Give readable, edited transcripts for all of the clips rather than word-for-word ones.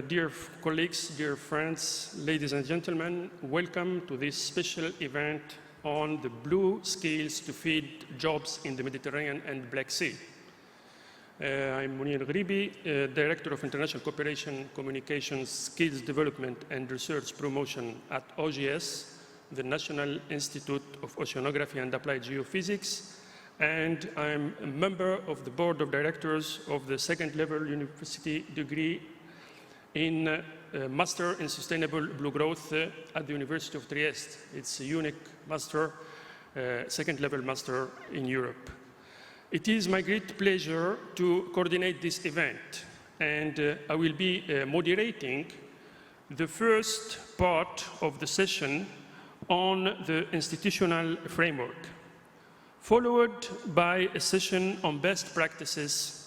Dear colleagues, dear friends, ladies and gentlemen, welcome to this special event on the blue skills to feed jobs in the Mediterranean and Black Sea. I'm Munir Ghribi, Director of International Cooperation, Communications, Skills Development and Research Promotion at OGS, the National Institute of Oceanography and Applied Geophysics, and I'm a member of the Board of Directors of the second-level university degree in Master in Sustainable Blue Growth at the University of Trieste. It's a unique master, second-level master in Europe. It is my great pleasure to coordinate this event, and I will be moderating the first part of the session on the institutional framework, followed by a session on best practices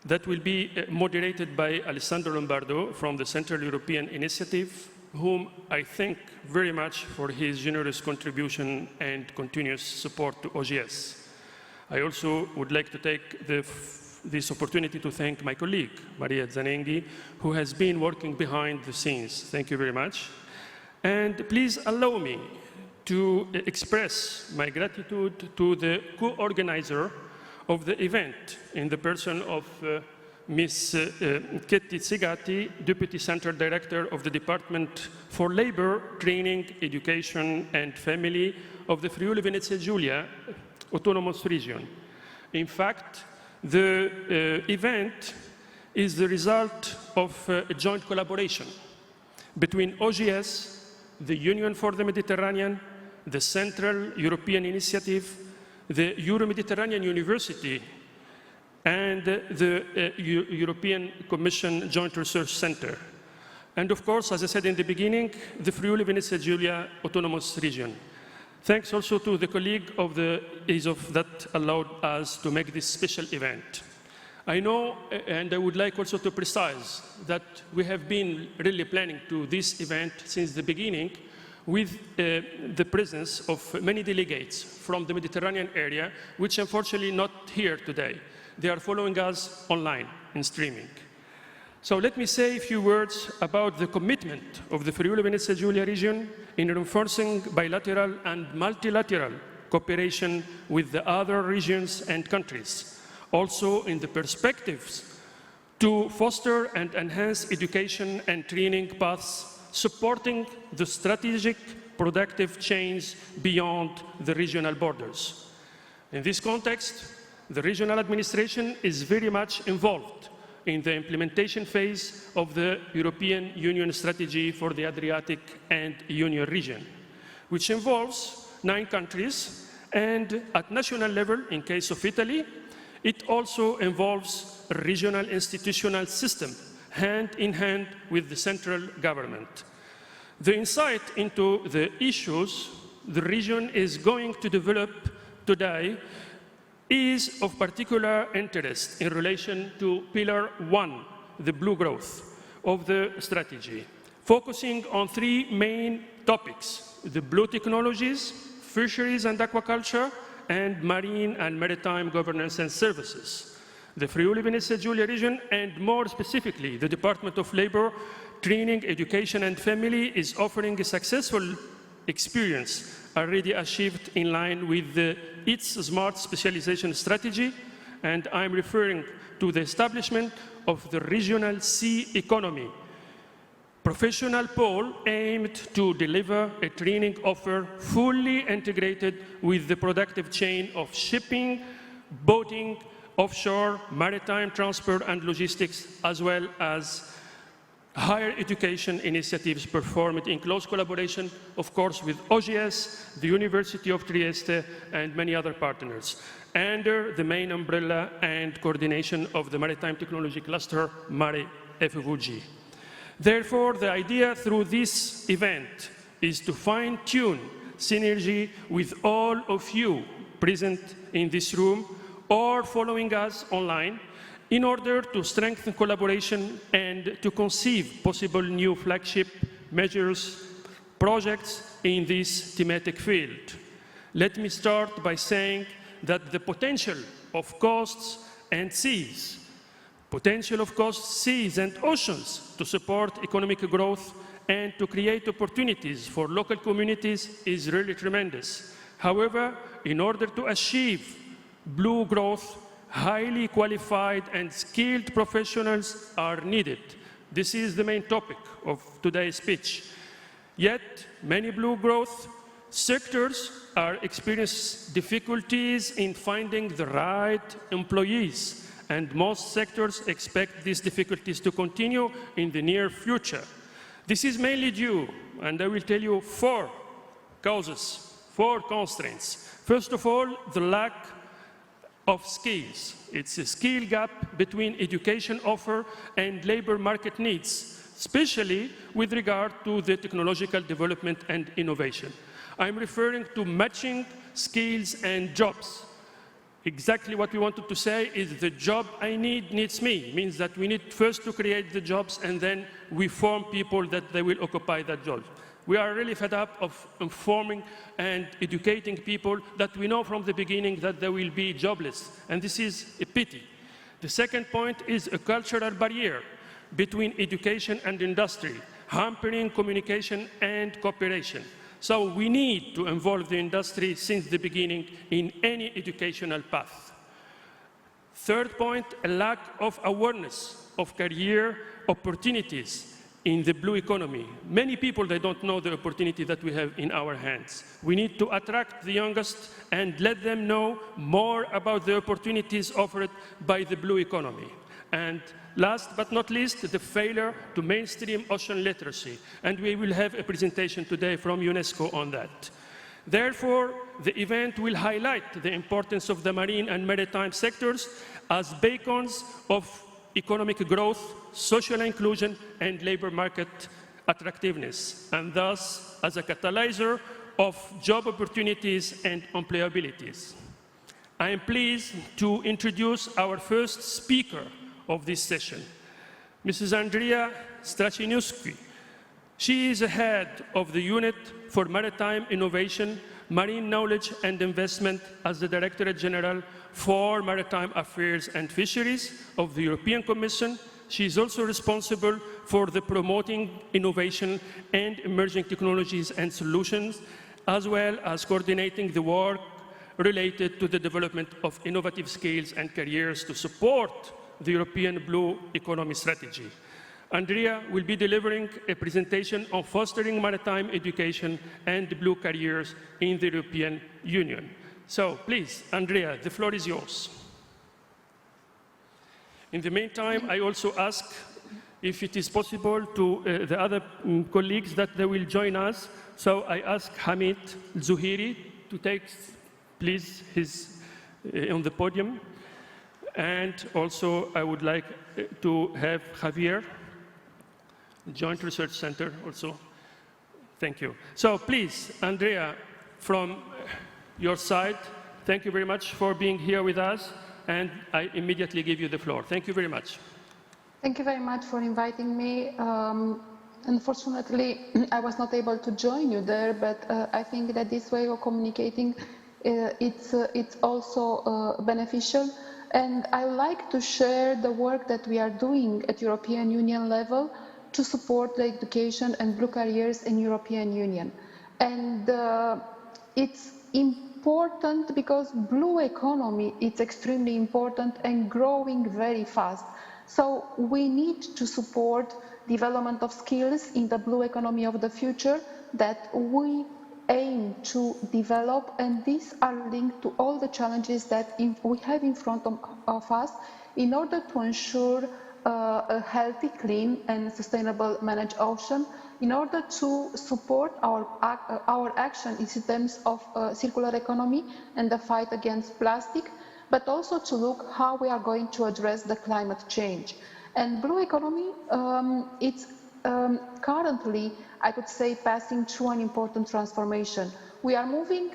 that will be moderated by Alessandro Lombardo from the Central European Initiative, whom I thank very much for his generous contribution and continuous support to OGS. I also would like to take this opportunity to thank my colleague, Maria Zanenghi, who has been working behind the scenes. Thank you very much. And please allow me to express my gratitude to the co-organizer of the event in the person of Ms. Ketty Tsigati, Deputy Central Director of the Department for Labor, Training, Education and Family of the Friuli-Venezia Giulia Autonomous Region. In fact, the event is the result of a joint collaboration between OGS, the Union for the Mediterranean, the Central European Initiative, the Euro-Mediterranean University, and the European Commission Joint Research Center. And of course, as I said in the beginning, the Friuli-Venezia Giulia Autonomous Region. Thanks also to the colleague of the ESOF that allowed us to make this special event. I know, and I would like also to precise, that we have been really planning to this event since the beginning, with the presence of many delegates from the Mediterranean area, which unfortunately not here today. They are following us online in streaming. So let me say a few words about the commitment of the Friuli-Venezia Giulia region in reinforcing bilateral and multilateral cooperation with the other regions and countries, also in the perspectives to foster and enhance education and training paths supporting the strategic productive chains beyond the regional borders. In this context, the regional administration is very much involved in the implementation phase of the European Union strategy for the Adriatic and Ionian region, which involves 9 countries, and at national level, in case of Italy, it also involves a regional institutional system, hand in hand with the central government. The insight into the issues the region is going to develop today is of particular interest in relation to Pillar 1, the blue growth of the strategy, focusing on 3 main topics: the blue technologies, fisheries and aquaculture, and marine and maritime governance and services. The Friuli-Venezia Giulia region, and more specifically, the Department of Labor, Training, Education and Family, is offering a successful experience already achieved in line with its smart specialization strategy, and I'm referring to the establishment of the regional sea economy, professional pole aimed to deliver a training offer fully integrated with the productive chain of shipping, boating, offshore, maritime transport and logistics, as well as higher education initiatives performed in close collaboration, of course, with OGS, the University of Trieste, and many other partners, under the main umbrella and coordination of the Maritime Technology Cluster, MARE FVG. Therefore, the idea through this event is to fine-tune synergy with all of you present in this room or following us online, in order to strengthen collaboration and to conceive possible new flagship measures, projects in this thematic field. Let me start by saying that the potential of coasts and seas Potential of course, seas and oceans to support economic growth and to create opportunities for local communities is really tremendous. However, in order to achieve blue growth, highly qualified and skilled professionals are needed. This is the main topic of today's speech. Yet, many blue growth sectors are experiencing difficulties in finding the right employees, and most sectors expect these difficulties to continue in the near future. This is mainly due, and I will tell you 4 causes, 4 constraints. First of all, the lack of skills. It's a skill gap between education offer and labor market needs, especially with regard to the technological development and innovation. I'm referring to matching skills and jobs. Exactly what we wanted to say is the job I need needs me. Means that we need first to create the jobs and then we form people that they will occupy that job. We are really fed up of informing and educating people that we know from the beginning that they will be jobless, and this is a pity. The second point is a cultural barrier between education and industry, hampering communication and cooperation. So we need to involve the industry since the beginning in any educational path. Third point, a lack of awareness of career opportunities in the blue economy. Many people, they don't know the opportunity that we have in our hands. We need to attract the youngest and let them know more about the opportunities offered by the blue economy. And last but not least, the failure to mainstream ocean literacy. And we will have a presentation today from UNESCO on that. Therefore, the event will highlight the importance of the marine and maritime sectors as beacons of economic growth, social inclusion, and labor market attractiveness, and thus as a catalyzer of job opportunities and employabilities. I am pleased to introduce our first speaker of this session, Mrs. Andrea Strachiniuski. She is the head of the Unit for Maritime Innovation, Marine Knowledge and Investment as the Directorate General for Maritime Affairs and Fisheries of the European Commission. She is also responsible for the promoting innovation and emerging technologies and solutions, as well as coordinating the work related to the development of innovative skills and careers to support the European Blue Economy Strategy. Andrea will be delivering a presentation on fostering maritime education and blue careers in the European Union. So please, Andrea, the floor is yours. In the meantime, I also ask if it is possible to the other colleagues that they will join us. So I ask Hamid Zuhiri to take, please, his on the podium. And also, I would like to have Javier, Joint Research Center also. Thank you. So please, Andrea, from your side, thank you very much for being here with us, and I immediately give you the floor. Thank you very much. Thank you very much for inviting me. Unfortunately, I was not able to join you there, but I think that this way of communicating, it's also beneficial. And I would like to share the work that we are doing at European Union level to support the education and blue careers in European Union. And it's important because blue economy is extremely important and growing very fast. So we need to support development of skills in the blue economy of the future that we aim to develop, and these are linked to all the challenges that we have in front of us in order to ensure a healthy, clean and sustainable managed ocean, in order to support our action in terms of circular economy and the fight against plastic, but also to look how we are going to address the climate change. And blue economy, it's currently, I could say, passing through an important transformation. We are moving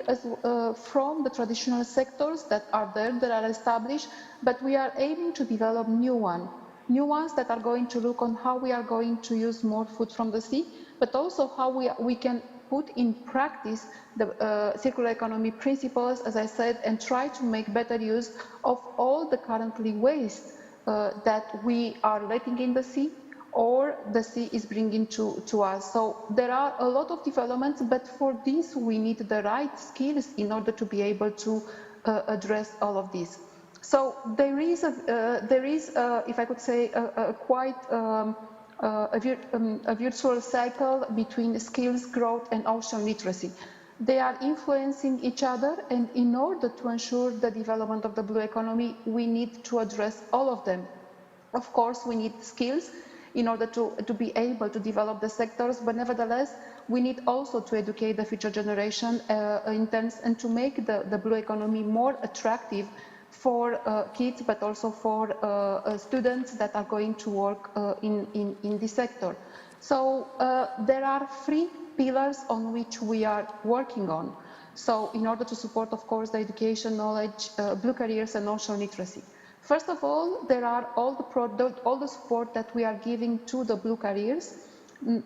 from the traditional sectors that are there, that are established, but we are aiming to develop new ones that are going to look on how we are going to use more food from the sea, but also how we can put in practice the circular economy principles, as I said, and try to make better use of all the currently waste that we are letting in the sea or the sea is bringing to us. So there are a lot of developments, but for this we need the right skills in order to be able to address all of this. So there is, if I could say, a quite a virtual cycle between skills growth and ocean literacy. They are influencing each other, and in order to ensure the development of the blue economy, we need to address all of them. Of course, we need skills in order to be able to develop the sectors, but nevertheless, we need also to educate the future generation in terms and to make the blue economy more attractive for kids, but also for students that are going to work in this sector. So there are 3 pillars on which we are working on. So in order to support, of course, the education, knowledge, blue careers and ocean literacy. First of all, there are all the support that we are giving to the blue careers,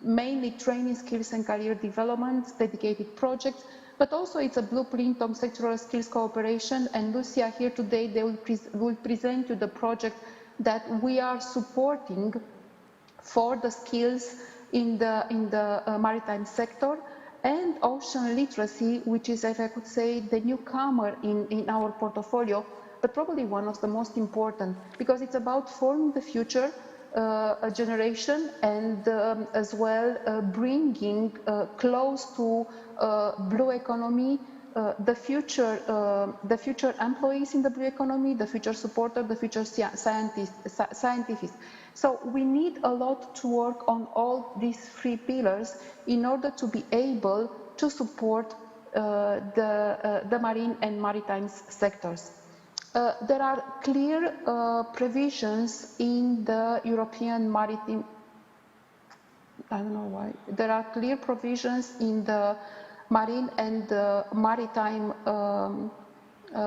mainly training skills and career development, dedicated projects, but also it's a blueprint on sectoral skills cooperation. And Lucia here today, they will present you the project that we are supporting for the skills in the maritime sector, and ocean literacy, which is, if I could say, the newcomer in our portfolio, but probably one of the most important, because it's about forming the future a generation and as well bringing close to blue economy the future employees in the blue economy, the future supporter, the future scientists. So we need a lot to work on all these 3 pillars in order to be able to support the marine and maritime sectors. There are clear provisions in the European Maritime, I don't know why, there are clear provisions in the Marine and Maritime,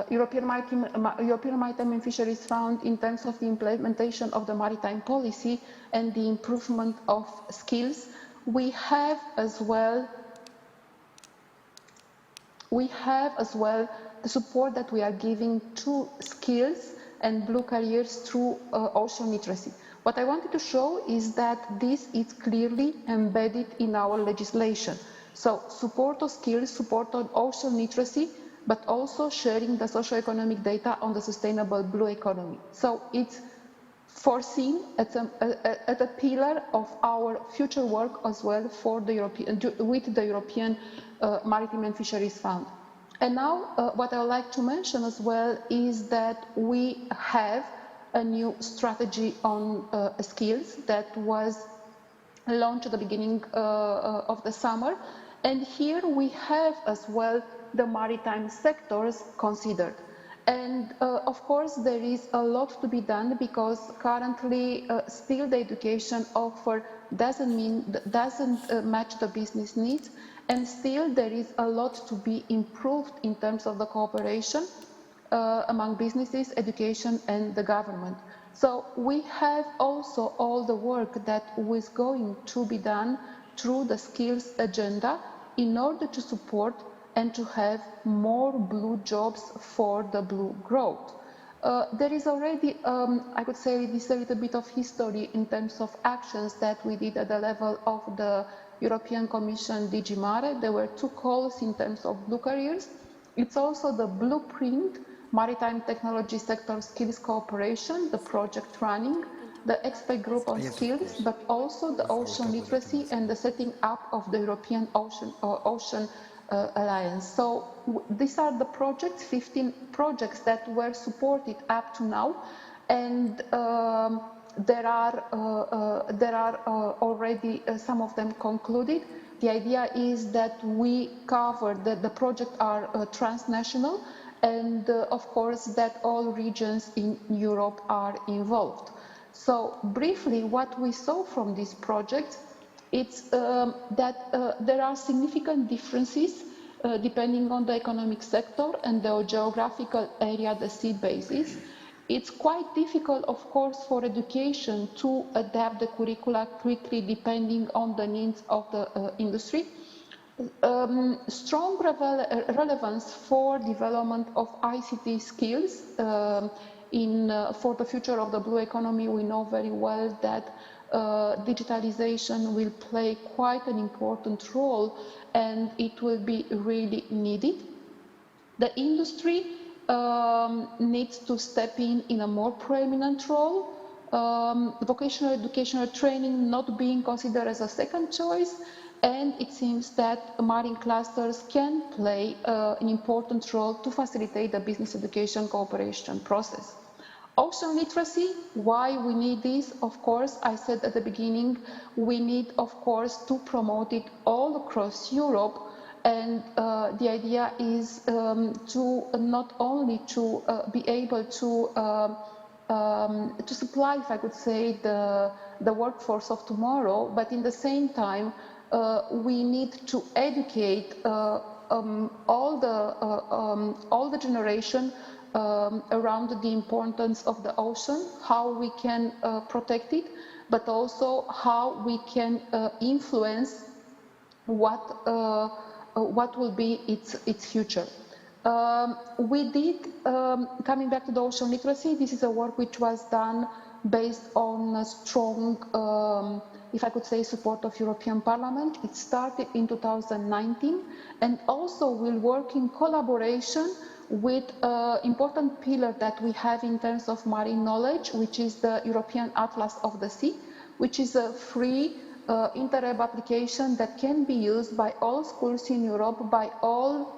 European Maritime and Fisheries Fund in terms of the implementation of the maritime policy and the improvement of skills. We have as well the support that we are giving to skills and blue careers through ocean literacy. What I wanted to show is that this is clearly embedded in our legislation. So support of skills, support of ocean literacy, but also sharing the socio-economic data on the sustainable blue economy. So it's foreseen as a pillar of our future work as well for the with the European Maritime and Fisheries Fund. And now what I would like to mention as well is that we have a new strategy on skills that was launched at the beginning of the summer. And here we have as well the maritime sectors considered. And of course, there is a lot to be done because currently still the education offer doesn't match the business needs, and still there is a lot to be improved in terms of the cooperation among businesses, education, and the government. So we have also all the work that was going to be done through the skills agenda in order to support and to have more blue jobs for the blue growth. There is already, I could say, this a little bit of history in terms of actions that we did at the level of the European Commission DG Mare. There were 2 calls in terms of blue careers. It's also the blueprint, maritime technology sector skills cooperation, the project running, the expert group on skills, but also the ocean literacy and the setting up of the European Ocean Alliance. So these are the projects, 15 projects that were supported up to now, and there are already some of them concluded. The idea is that we cover that the projects are transnational, and of course that all regions in Europe are involved. So briefly, what we saw from these projects, it's that there are significant differences depending on the economic sector and the geographical area the sea basis. It's quite difficult, of course, for education to adapt the curricula quickly depending on the needs of the industry. Strong relevance for development of ICT skills for the future of the blue economy, we know very well that digitalization will play quite an important role, and it will be really needed. The industry needs to step in a more prominent role. Vocational educational training not being considered as a second choice, and it seems that marine clusters can play an important role to facilitate the business education cooperation process. Ocean literacy, why we need this? Of course, I said at the beginning, we need, of course, to promote it all across Europe. And the idea is to not only to be able to supply, if I could say, the workforce of tomorrow, but in the same time, we need to educate all the generation around the importance of the ocean, how we can protect it, but also how we can influence what will be its future. We did, coming back to the ocean literacy, this is a work which was done based on a strong, if I could say, support of European Parliament. It started in 2019 and also will work in collaboration with an important pillar that we have in terms of marine knowledge, which is the European Atlas of the Sea, which is a free Interreg application that can be used by all schools in Europe, by all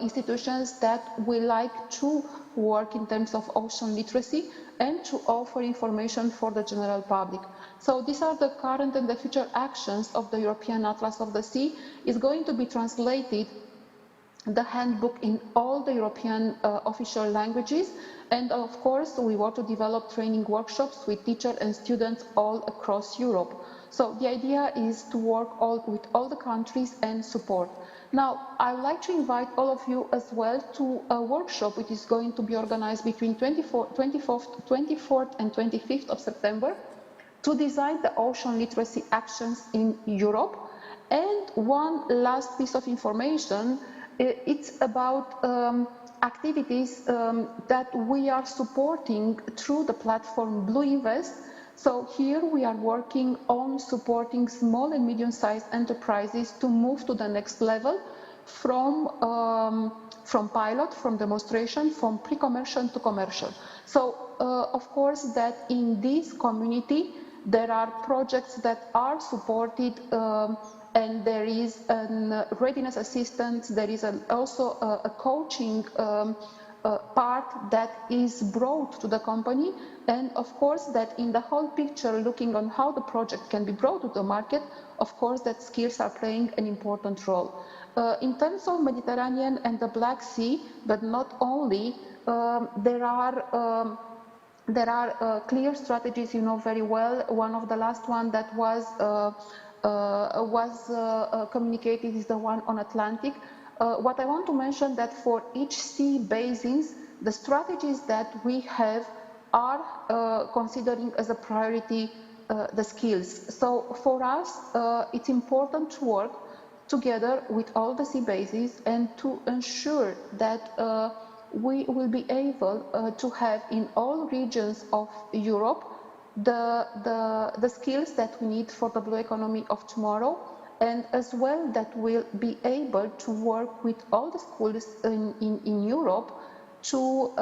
institutions that would like to work in terms of ocean literacy and to offer information for the general public. So these are the current and the future actions of the European Atlas of the Sea. It's going to be translated, the handbook, in all the European official languages. And of course, we want to develop training workshops with teachers and students all across Europe. So the idea is to work with all the countries and support. Now, I would like to invite all of you as well to a workshop which is going to be organized between 24th and 25th of September to design the ocean literacy actions in Europe. And one last piece of information, it's about activities that we are supporting through the platform Blue Invest. So here we are working on supporting small and medium-sized enterprises to move to the next level from pilot, from demonstration, from pre-commercial to commercial. So of course that in this community there are projects that are supported and there is a readiness assistance, there is also a coaching part that is brought to the company, and of course that in the whole picture, looking on how the project can be brought to the market, of course that skills are playing an important role. In terms of Mediterranean and the Black Sea, but not only, there are clear strategies, you know very well. One of the last one that was communicated is the one on Atlantic. What I want to mention that for each sea basins, the strategies that we have are considering as a priority the skills. So for us, it's important to work together with all the sea bases and to ensure that we will be able to have in all regions of Europe the skills that we need for the blue economy of tomorrow, and as well that we'll be able to work with all the schools in Europe to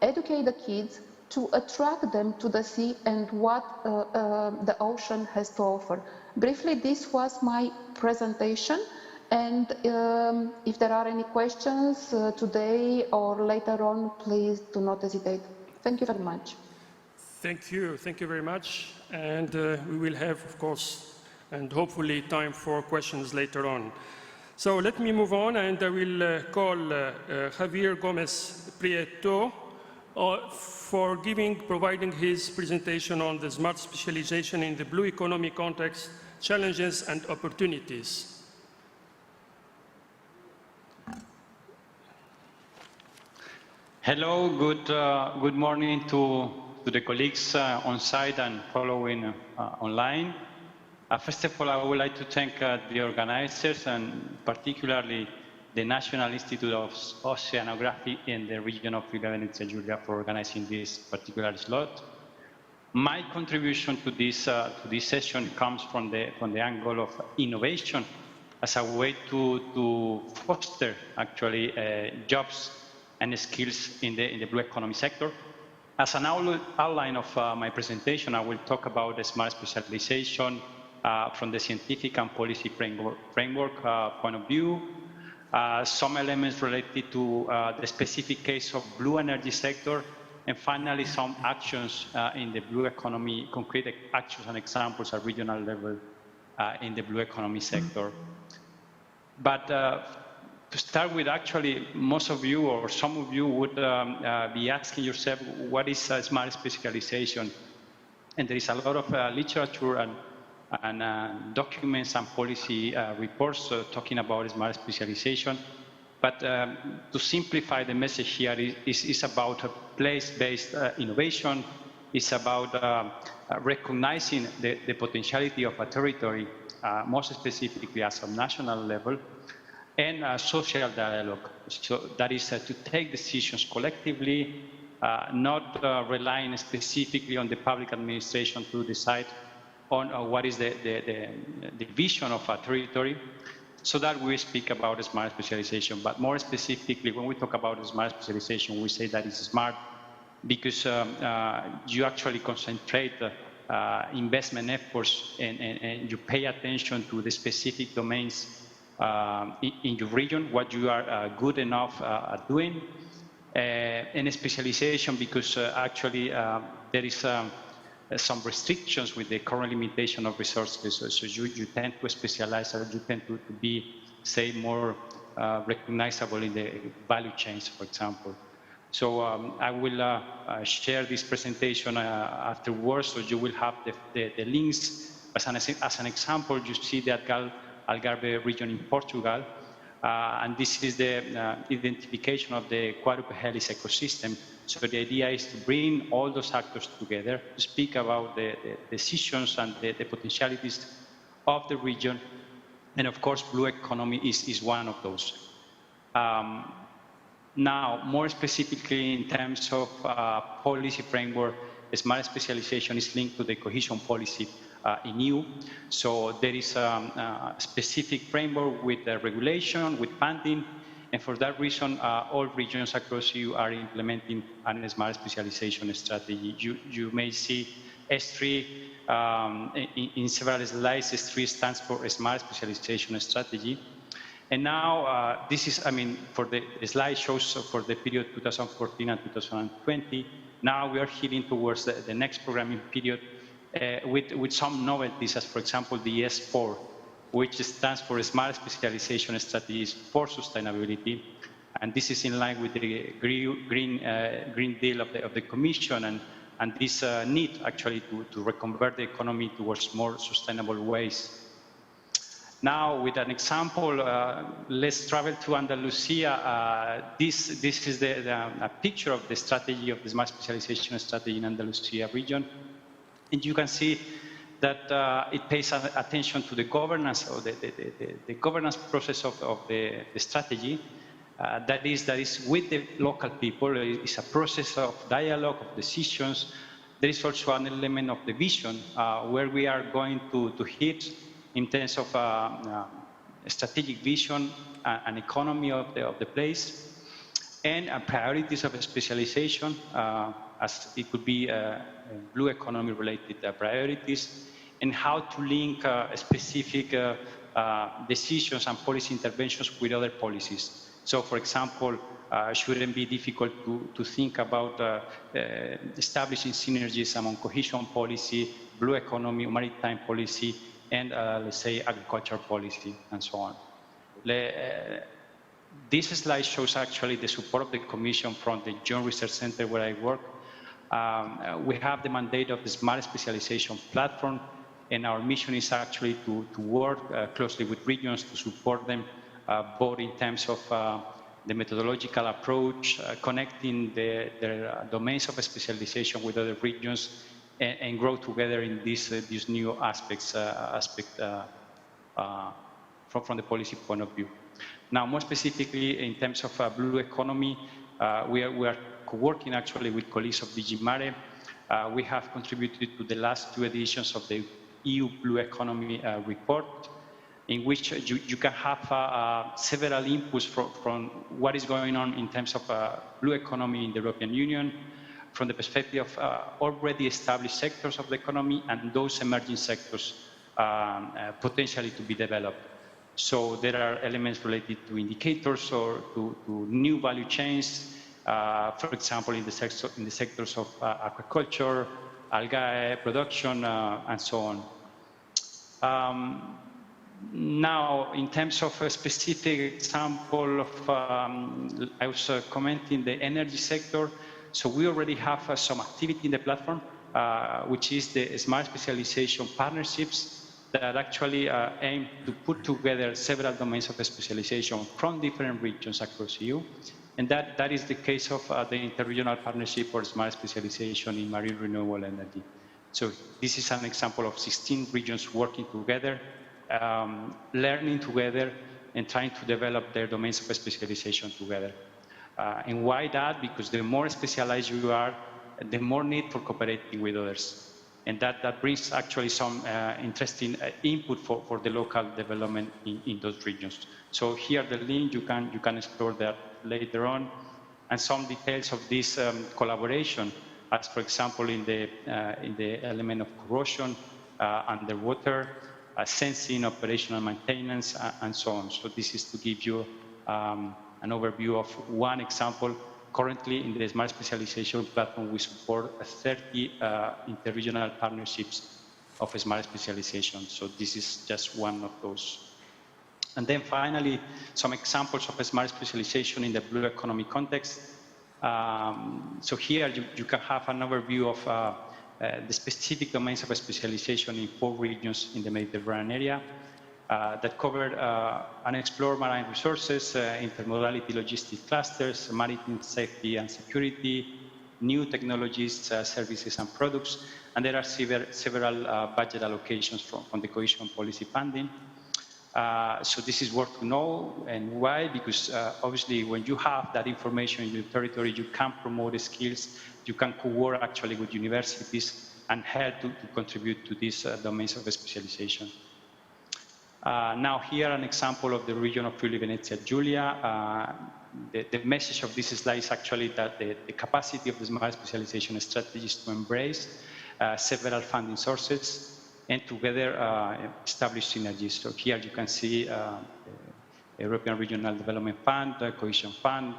educate the kids, to attract them to the sea and what the ocean has to offer. Briefly, this was my presentation, and if there are any questions today or later on, please do not hesitate. Thank you very much. Thank you very much, and we will have, of course, and hopefully time for questions later on. So let me move on, and I will call Javier Gomez Prieto for providing his presentation on the smart specialization in the blue economy context, challenges and opportunities. Hello, good morning to the colleagues on site and following online. First of all, I would like to thank the organizers and particularly the National Institute of Oceanography in the region of Friuli-Venezia Giulia for organizing this particular slot. My contribution to this session comes from the angle of innovation as a way to foster actually jobs and skills in the blue economy sector. As an outline of my presentation, I will talk about the smart specialization from the scientific and policy framework point of view, some elements related to the specific case of blue energy sector, and finally some actions in the blue economy, concrete actions and examples at regional level in the blue economy sector. But to start with, actually, most of you or some of you would be asking yourself, what is smart specialization? And there is a lot of literature and documents and policy reports talking about smart specialization. But to simplify the message here, is about place-based innovation. It's about recognizing the potentiality of a territory, most specifically at a national level, and social dialogue. So that is to take decisions collectively, not relying specifically on the public administration to decide on what is the vision of a territory. So that we speak about smart specialization, but more specifically, when we talk about smart specialization, we say that it's smart because you actually concentrate investment efforts and you pay attention to the specific domains in your region, what you are good enough at doing, and specialization because actually there is some restrictions with the current limitation of resources. So you tend to specialize, or you tend to be, say, more recognizable in the value chains, for example. So I will share this presentation afterwards, so you will have the links. As an example, you see the Algarve region in Portugal, and this is the identification of the Quadruple Helix ecosystem. So the idea is to bring all those actors together to speak about the decisions and the potentialities of the region. And of course, blue economy is one of those. Now, more specifically in terms of policy framework, smart specialization is linked to the cohesion policy in EU. So there is a specific framework with regulation, with funding, and for that reason, all regions across EU are implementing a smart specialization strategy. You may see S3 in several slides. S3 stands for Smart Specialization Strategy. And now this is, I mean, for the slide shows for the period 2014 and 2020. Now we are heading towards the next programming period with some novelties, as for example, the S4, which stands for Smart Specialization Strategies for Sustainability. And this is in line with the Green Deal of the Commission and this need actually to reconvert the economy towards more sustainable ways. Now, with an example, let's travel to Andalusia. This is a picture of the strategy of the Smart Specialization Strategy in Andalusia region. And you can see that it pays attention to the governance or the governance process of the strategy. That is with the local people. It's a process of dialogue, of decisions. There is also an element of the vision where we are going to hit in terms of strategic vision, an economy of the place, and priorities of specialization, as it could be blue economy related priorities, and how to link specific decisions and policy interventions with other policies. So, for example, shouldn't be difficult to think about establishing synergies among cohesion policy, blue economy, maritime policy, and let's say agriculture policy, and so on. This slide shows actually the support of the Commission from the Joint Research Center where I work. We have the mandate of the Smart Specialization Platform, and our mission is actually to work closely with regions to support them, both in terms of the methodological approach, connecting their domains of specialization with other regions, and grow together in these new aspects from the policy point of view. Now, more specifically, in terms of blue economy, we are working actually with colleagues of DG Mare. We have contributed to the last 2 editions of the EU Blue Economy report, in which you can have several inputs from what is going on in terms of blue economy in the European Union, from the perspective of already established sectors of the economy and those emerging sectors potentially to be developed. So there are elements related to indicators or to new value chains, for example, in the sectors of aquaculture, algae production, and so on. Now, in terms of a specific example of, I was commenting the energy sector. So we already have some activity in the platform, which is the Smart Specialization Partnerships that actually aim to put together several domains of specialization from different regions across EU. And that is the case of the Interregional Partnership for Smart Specialization in Marine Renewable Energy. So this is an example of 16 regions working together, learning together, and trying to develop their domains of specialization together. And why that? Because the more specialized you are, the more need for cooperating with others. And that brings actually some interesting input for the local development in those regions. So here the link, you can explore that later on, and some details of this collaboration, as for example in the element of corrosion, underwater, sensing, operational maintenance, and so on. So this is to give you an overview of one example. Currently, in the Smart Specialization platform, we support 30 interregional partnerships of Smart Specialization. So this is just one of those. And then finally, some examples of Smart Specialization in the blue economy context. So here you can have an overview of the specific domains of specialization in 4 regions in the Mediterranean area that cover unexplored marine resources, intermodality logistics clusters, maritime safety and security, new technologies, services and products, and there are several budget allocations from the cohesion policy funding. So this is worth to know, and why? Because obviously when you have that information in your territory, you can promote the skills, you can co-work actually with universities and help to contribute to these domains of specialization. Now here an example of the region of Friuli Venezia Giulia. The message of this slide is actually that the capacity of the Smart Specialization strategy is to embrace several funding sources and together establish synergies. So here you can see European Regional Development Fund, Cohesion Fund,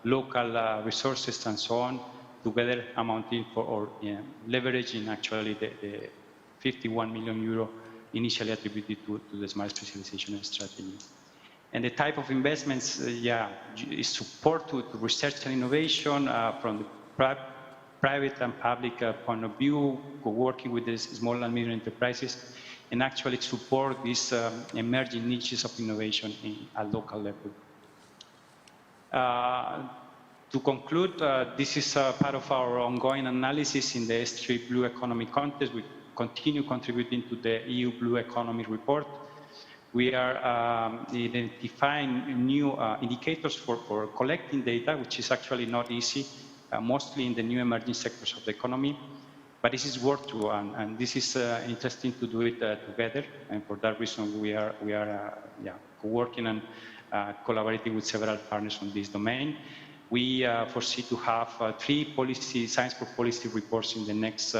local resources and so on, together amounting for, or leveraging actually the 51 million euro initially attributed to the Smart Specialization strategy. And the type of investments, is support to research and innovation from the private and public point of view, working with the small and medium enterprises, and actually support these emerging niches of innovation at local level. To conclude, this is part of our ongoing analysis in the S3 Blue Economy context. We continue contributing to the EU Blue Economy report. We are identifying new indicators for collecting data, which is actually not easy, mostly in the new emerging sectors of the economy. But this is worth to, and this is interesting to do it together. And for that reason, we are working and collaborating with several partners on this domain. We foresee to have 3 science for policy reports in the next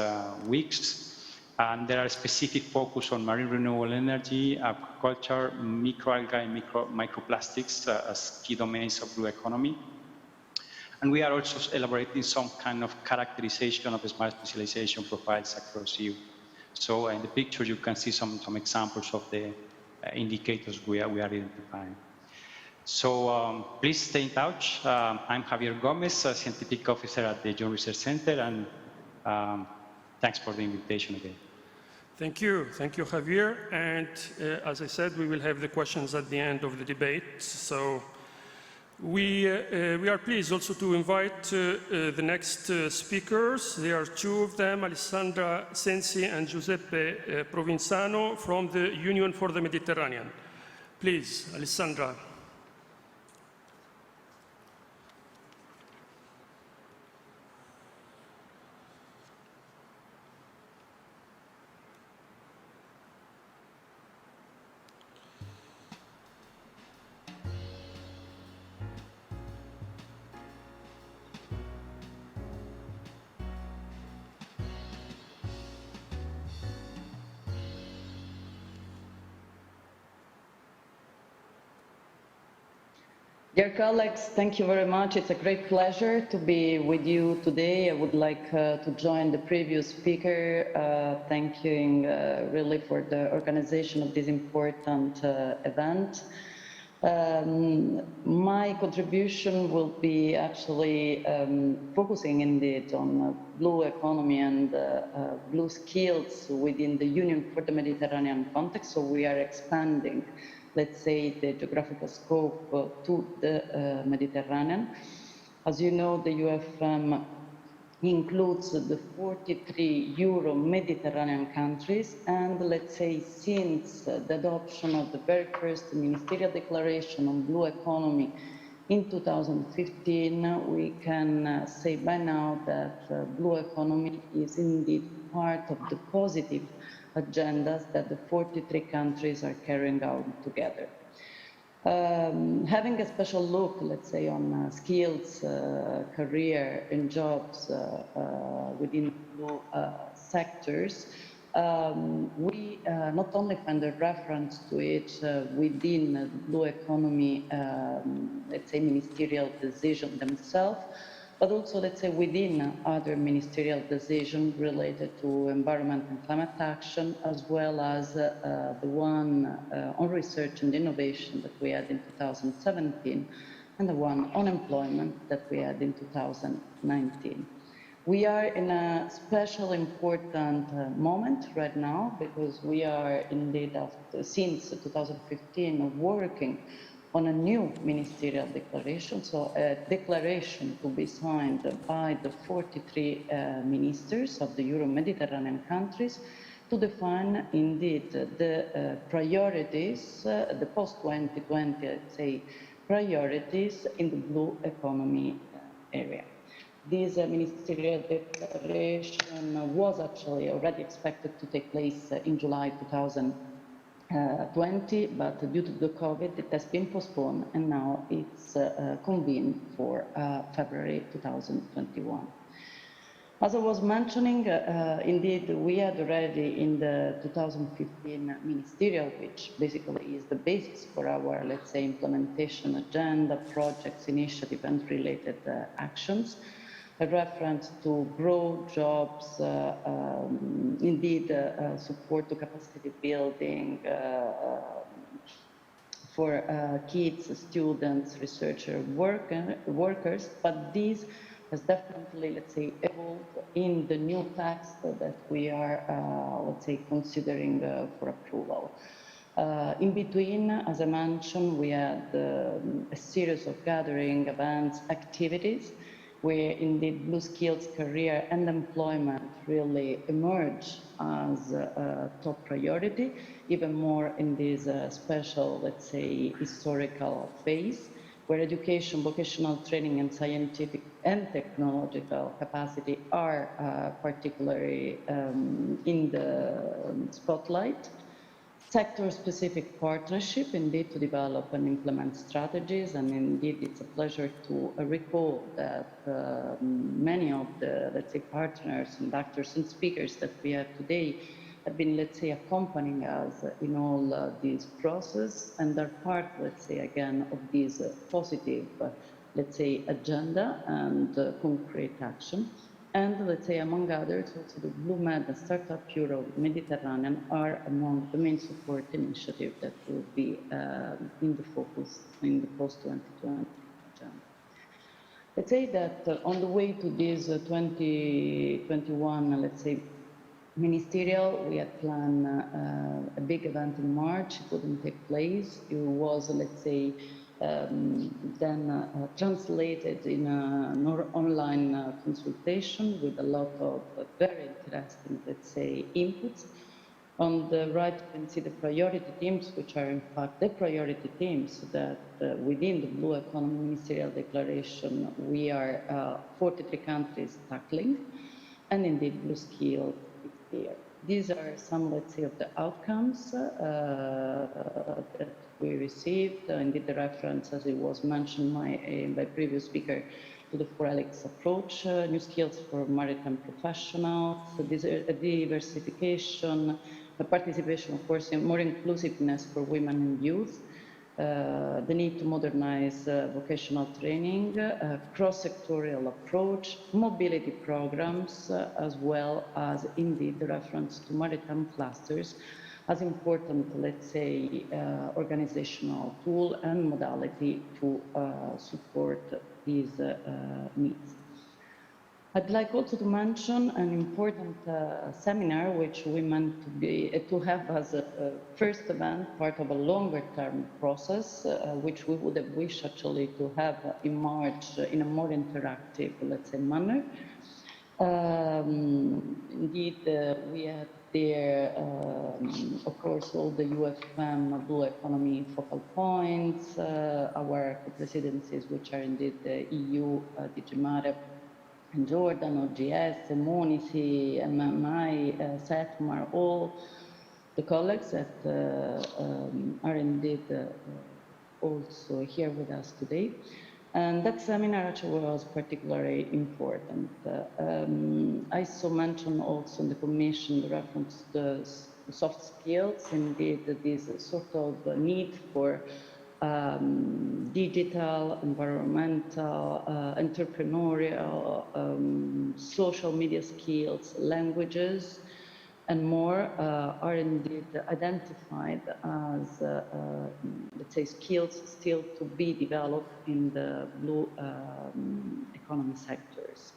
weeks. And there are specific focus on marine renewable energy, aquaculture, microalgae, and microplastics as key domains of blue economy. And we are also elaborating some kind of characterization of the Smart Specialization profiles across EU. So in the picture, you can see some examples of the indicators we are identifying. So please stay in touch. I'm Javier Gomez, Scientific Officer at the Joint Research Center, and thanks for the invitation again. Thank you, Javier. And as I said, we will have the questions at the end of the debate. So we are pleased also to invite the next speakers. There are 2 of them, Alessandra Sensi and Giuseppe Provenzano from the Union for the Mediterranean. Please, Alessandra. Dear colleagues, thank you very much. It's a great pleasure to be with you today. I would like to join the previous speaker, thanking really for the organization of this important event. My contribution will be actually focusing indeed on blue economy and blue skills within the Union for the Mediterranean context. So we are expanding, let's say, the geographical scope to the Mediterranean. As you know, the UFM includes the 43 Euro-Mediterranean countries, and let's say since the adoption of the very first ministerial declaration on blue economy in 2015, we can say by now that blue economy is indeed part of the positive agendas that the 43 countries are carrying out together. Having a special look, let's say, on skills, career and jobs within blue sectors, we not only find a reference to it within the blue economy, let's say, ministerial decision themselves, but also, let's say, within other ministerial decisions related to environment and climate action, as well as the one on research and innovation that we had in 2017, and the one on employment that we had in 2019. We are in a special important moment right now, because we are indeed, since 2015, working on a new ministerial declaration, so a declaration to be signed by the 43 ministers of the Euro-Mediterranean countries to define indeed the priorities, the post-2020, I'd say, priorities in the blue economy area. This ministerial declaration was actually already expected to take place in July 2020, but due to the COVID, it has been postponed, and now it's convened for February 2021. As I was mentioning, indeed, we had already in the 2015 ministerial, which basically is the basis for our, let's say, implementation agenda, projects, initiative, and related actions, a reference to grow jobs, indeed support to capacity building for kids, students, researchers, workers, but this has definitely, let's say, evolved in the new text that we are, let's say, considering for approval. In between, as I mentioned, we had a series of gathering events, activities, where indeed blue skills, career and employment really emerge as a top priority, even more in this special, let's say, historical phase, where education, vocational training and scientific and technological capacity are particularly in the spotlight. Sector-specific partnership, indeed, to develop and implement strategies, and indeed it's a pleasure to recall that many of the, let's say, partners and actors and speakers that we have today have been, let's say, accompanying us in all this process, and are part, let's say, again, of this positive, let's say, agenda and concrete action. And let's say, among others, also the BlueMed and Startup Europe Mediterranean are among the main support initiatives that will be in the focus in the post-2020 agenda. Let's say that on the way to this 2021, let's say, ministerial, we had planned a big event in March. It couldn't take place. It was, let's say, then translated in an online consultation with a lot of very interesting, let's say, inputs. On the right, you can see the priority themes, which are in fact the priority themes that within the Blue Economy Ministerial Declaration, we are 43 countries tackling, and indeed Blue Skill is here. These are some, let's say, of the outcomes that we received. Indeed, the reference, as it was mentioned by previous speaker, to the 4Helix approach, new skills for maritime professionals, diversification, the participation, of course, and more inclusiveness for women and youth, the need to modernize vocational training, cross-sectorial approach, mobility programs, as well as indeed the reference to maritime clusters as important, let's say, organizational tool and modality to support these needs. I'd like also to mention an important seminar which we meant to have as a first event, part of a longer term process, which we would have wished actually to have in March in a more interactive, let's say, manner. Indeed, we had there, of course, all the UFM Blue Economy focal points, our co-presidencies, which are indeed the EU, DG Mare, and Jordan, OGS, MONISI, MMI, SETMAR, all the colleagues that are indeed also here with us today. And that seminar actually was particularly important. I saw mentioned also in the commission the reference to the soft skills, indeed this sort of need for digital, environmental, entrepreneurial, social media skills, languages, and more are indeed identified as, let's say, skills still to be developed in the blue economy sectors.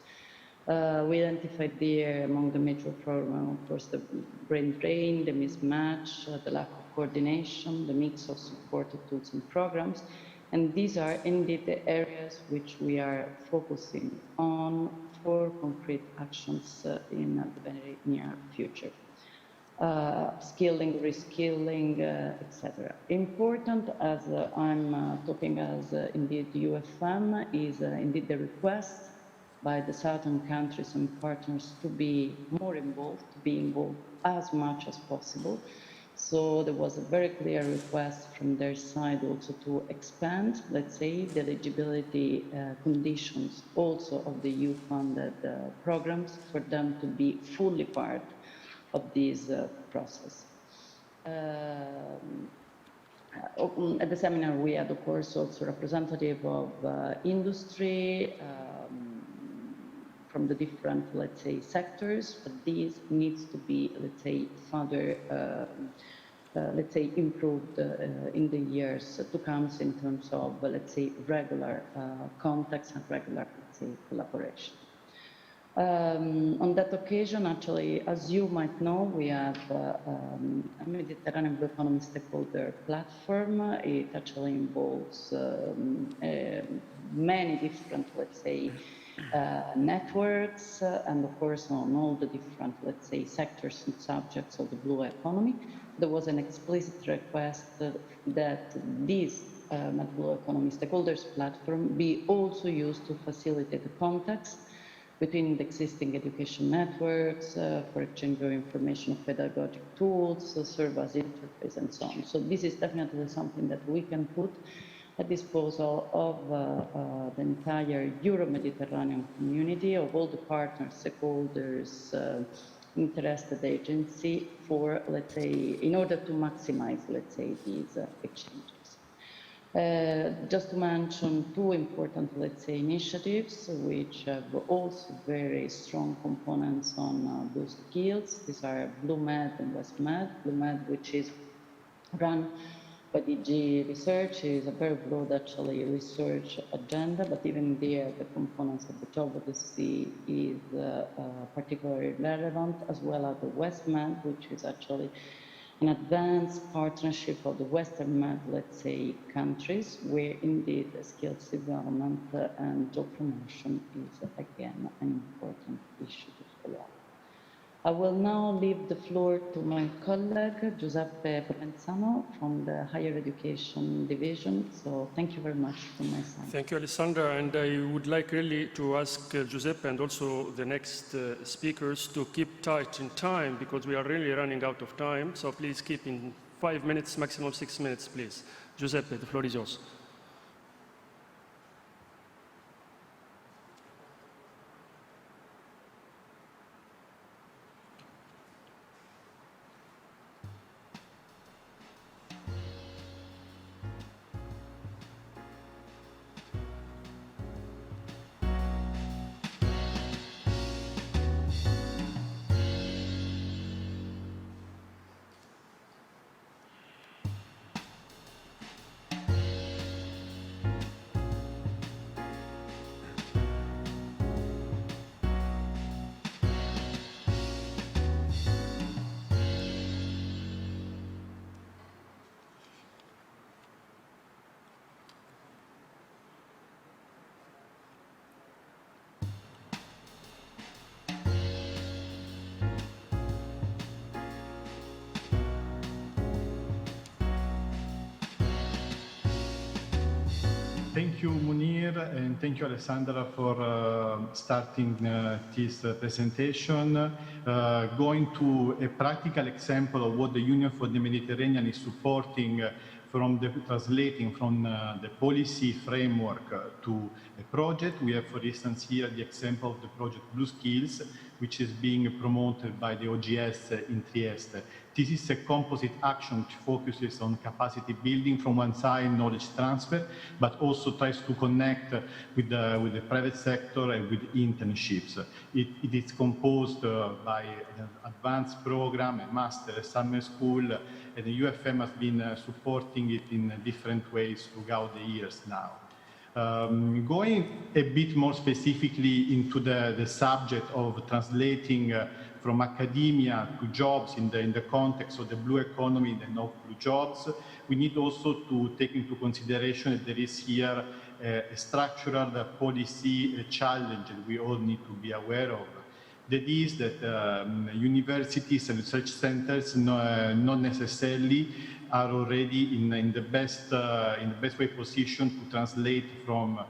We identified there among the major programs, of course, the brain drain, the mismatch, the lack of coordination, the mix of supported tools and programs. And these are indeed the areas which we are focusing on for concrete actions in the very near future. Skilling, reskilling, etc. Important, as I'm talking as indeed UFM, is indeed the request by the southern countries and partners to be more involved, to be involved as much as possible. So there was a very clear request from their side also to expand, let's say, the eligibility conditions also of the EU-funded programs for them to be fully part of this process. At the seminar, we had, of course, also representative of industry from the different, let's say, sectors, but these needs to be, let's say, further, let's say, improved in the years to come in terms of, let's say, regular contacts and regular, let's say, collaboration. On that occasion, actually, as you might know, we have a Mediterranean Blue Economy stakeholder platform. It actually involves many different, let's say, networks, and of course on all the different, let's say, sectors and subjects of the blue economy. There was an explicit request that this Blue Economy Stakeholders platform be also used to facilitate the contacts between the existing education networks, for exchange of information of pedagogic tools, serve as interface and so on. So this is definitely something that we can put at disposal of the entire Euro-Mediterranean community, of all the partners, stakeholders, interested agency for, let's say, in order to maximize, let's say, these exchanges. Just to mention two important, let's say, initiatives which have also very strong components on blue skills. These are BlueMed and WestMed. BlueMed, which is run by DG Research, is a very broad, actually, research agenda, but even there, the components of the job odyssey is particularly relevant, as well as the WestMed, which is actually an advanced partnership of the Western Med, let's say, countries, where indeed the skills development and job promotion is again an important issue to follow up. I will now leave the floor to my colleague, Giuseppe Provenzano from the Higher Education Division. So thank you very much from my side. Thank you, Alessandra. And I would like really to ask Giuseppe and also the next speakers to keep tight in time because we are really running out of time. So please keep in 5 minutes, maximum 6 minutes, please. Giuseppe, the floor is yours. Thank you, Munir, and thank you, Alessandra, for starting this presentation. Going to a practical example of what the Union for the Mediterranean is supporting translating from the policy framework to a project. We have, for instance, here the example of the project Blue Skills, which is being promoted by the OGS in Trieste. This is a composite action which focuses on capacity building from one side, knowledge transfer, but also tries to connect with the private sector and with internships. It is composed by an advanced program, a master, a summer school, and the UFM has been supporting it in different ways throughout the years now. Going a bit more specifically into the subject of translating from academia to jobs in the context of the blue economy and not blue jobs, we need also to take into consideration that there is here a structural policy challenge that we all need to be aware of. That is that universities and research centers not necessarily are already in the best way positioned to translate from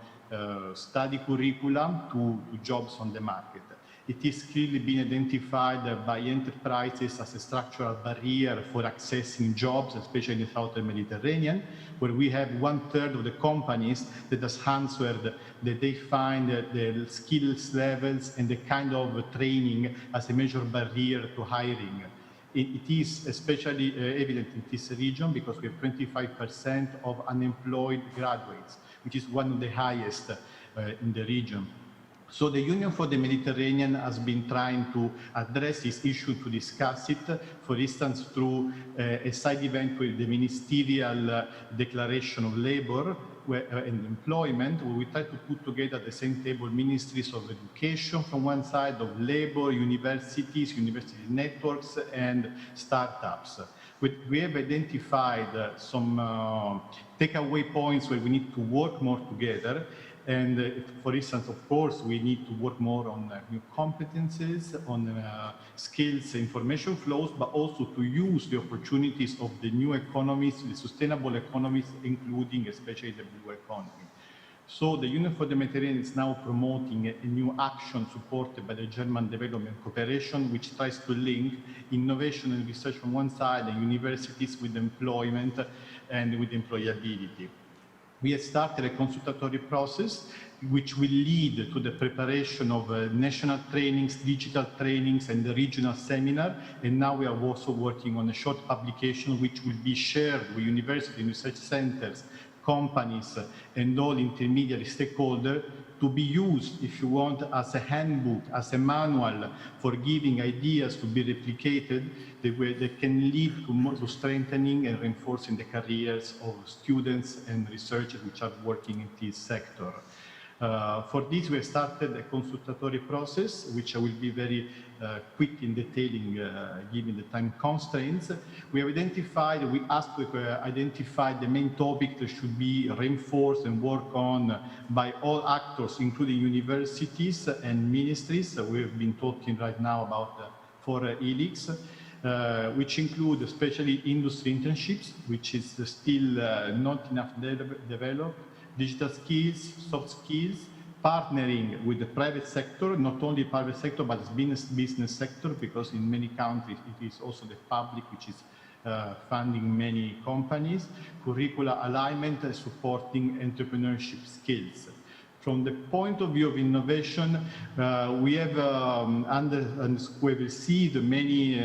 study curriculum to jobs on the market. It is clearly been identified by enterprises as a structural barrier for accessing jobs, especially in the southern Mediterranean, where we have 1/3 of the companies that has answered that they find the skills levels and the kind of training as a major barrier to hiring. It is especially evident in this region because we have 25% of unemployed graduates, which is one of the highest in the region. So the Union for the Mediterranean has been trying to address this issue, to discuss it, for instance, through a side event with the Ministerial Declaration of Labor and Employment, where we try to put together at the same table ministries of education from one side, of labor, universities, university networks, and startups. We have identified some takeaway points where we need to work more together. And for instance, of course, we need to work more on new competences, on skills, information flows, but also to use the opportunities of the new economies, the sustainable economies, including especially the blue economy. So the Union for the Mediterranean is now promoting a new action supported by the German Development Cooperation, which tries to link innovation and research from one side and universities with employment and with employability. We have started a consultatory process which will lead to the preparation of national trainings, digital trainings, and the regional seminar. And now we are also working on a short publication which will be shared with university and research centers, companies, and all intermediary stakeholders to be used, if you want, as a handbook, as a manual for giving ideas to be replicated that can lead to strengthening and reinforcing the careers of students and researchers which are working in this sector. For this, we have started a consultatory process, which I will be very quick in detailing, given the time constraints. We asked to identify the main topic that should be reinforced and worked on by all actors, including universities and ministries. We have been talking right now about 4 ELICs, which include especially industry internships, which is still not enough developed, digital skills, soft skills, partnering with the private sector, not only private sector, but business sector, because in many countries it is also the public which is funding many companies, curricula alignment and supporting entrepreneurship skills. From the point of view of innovation, we have received many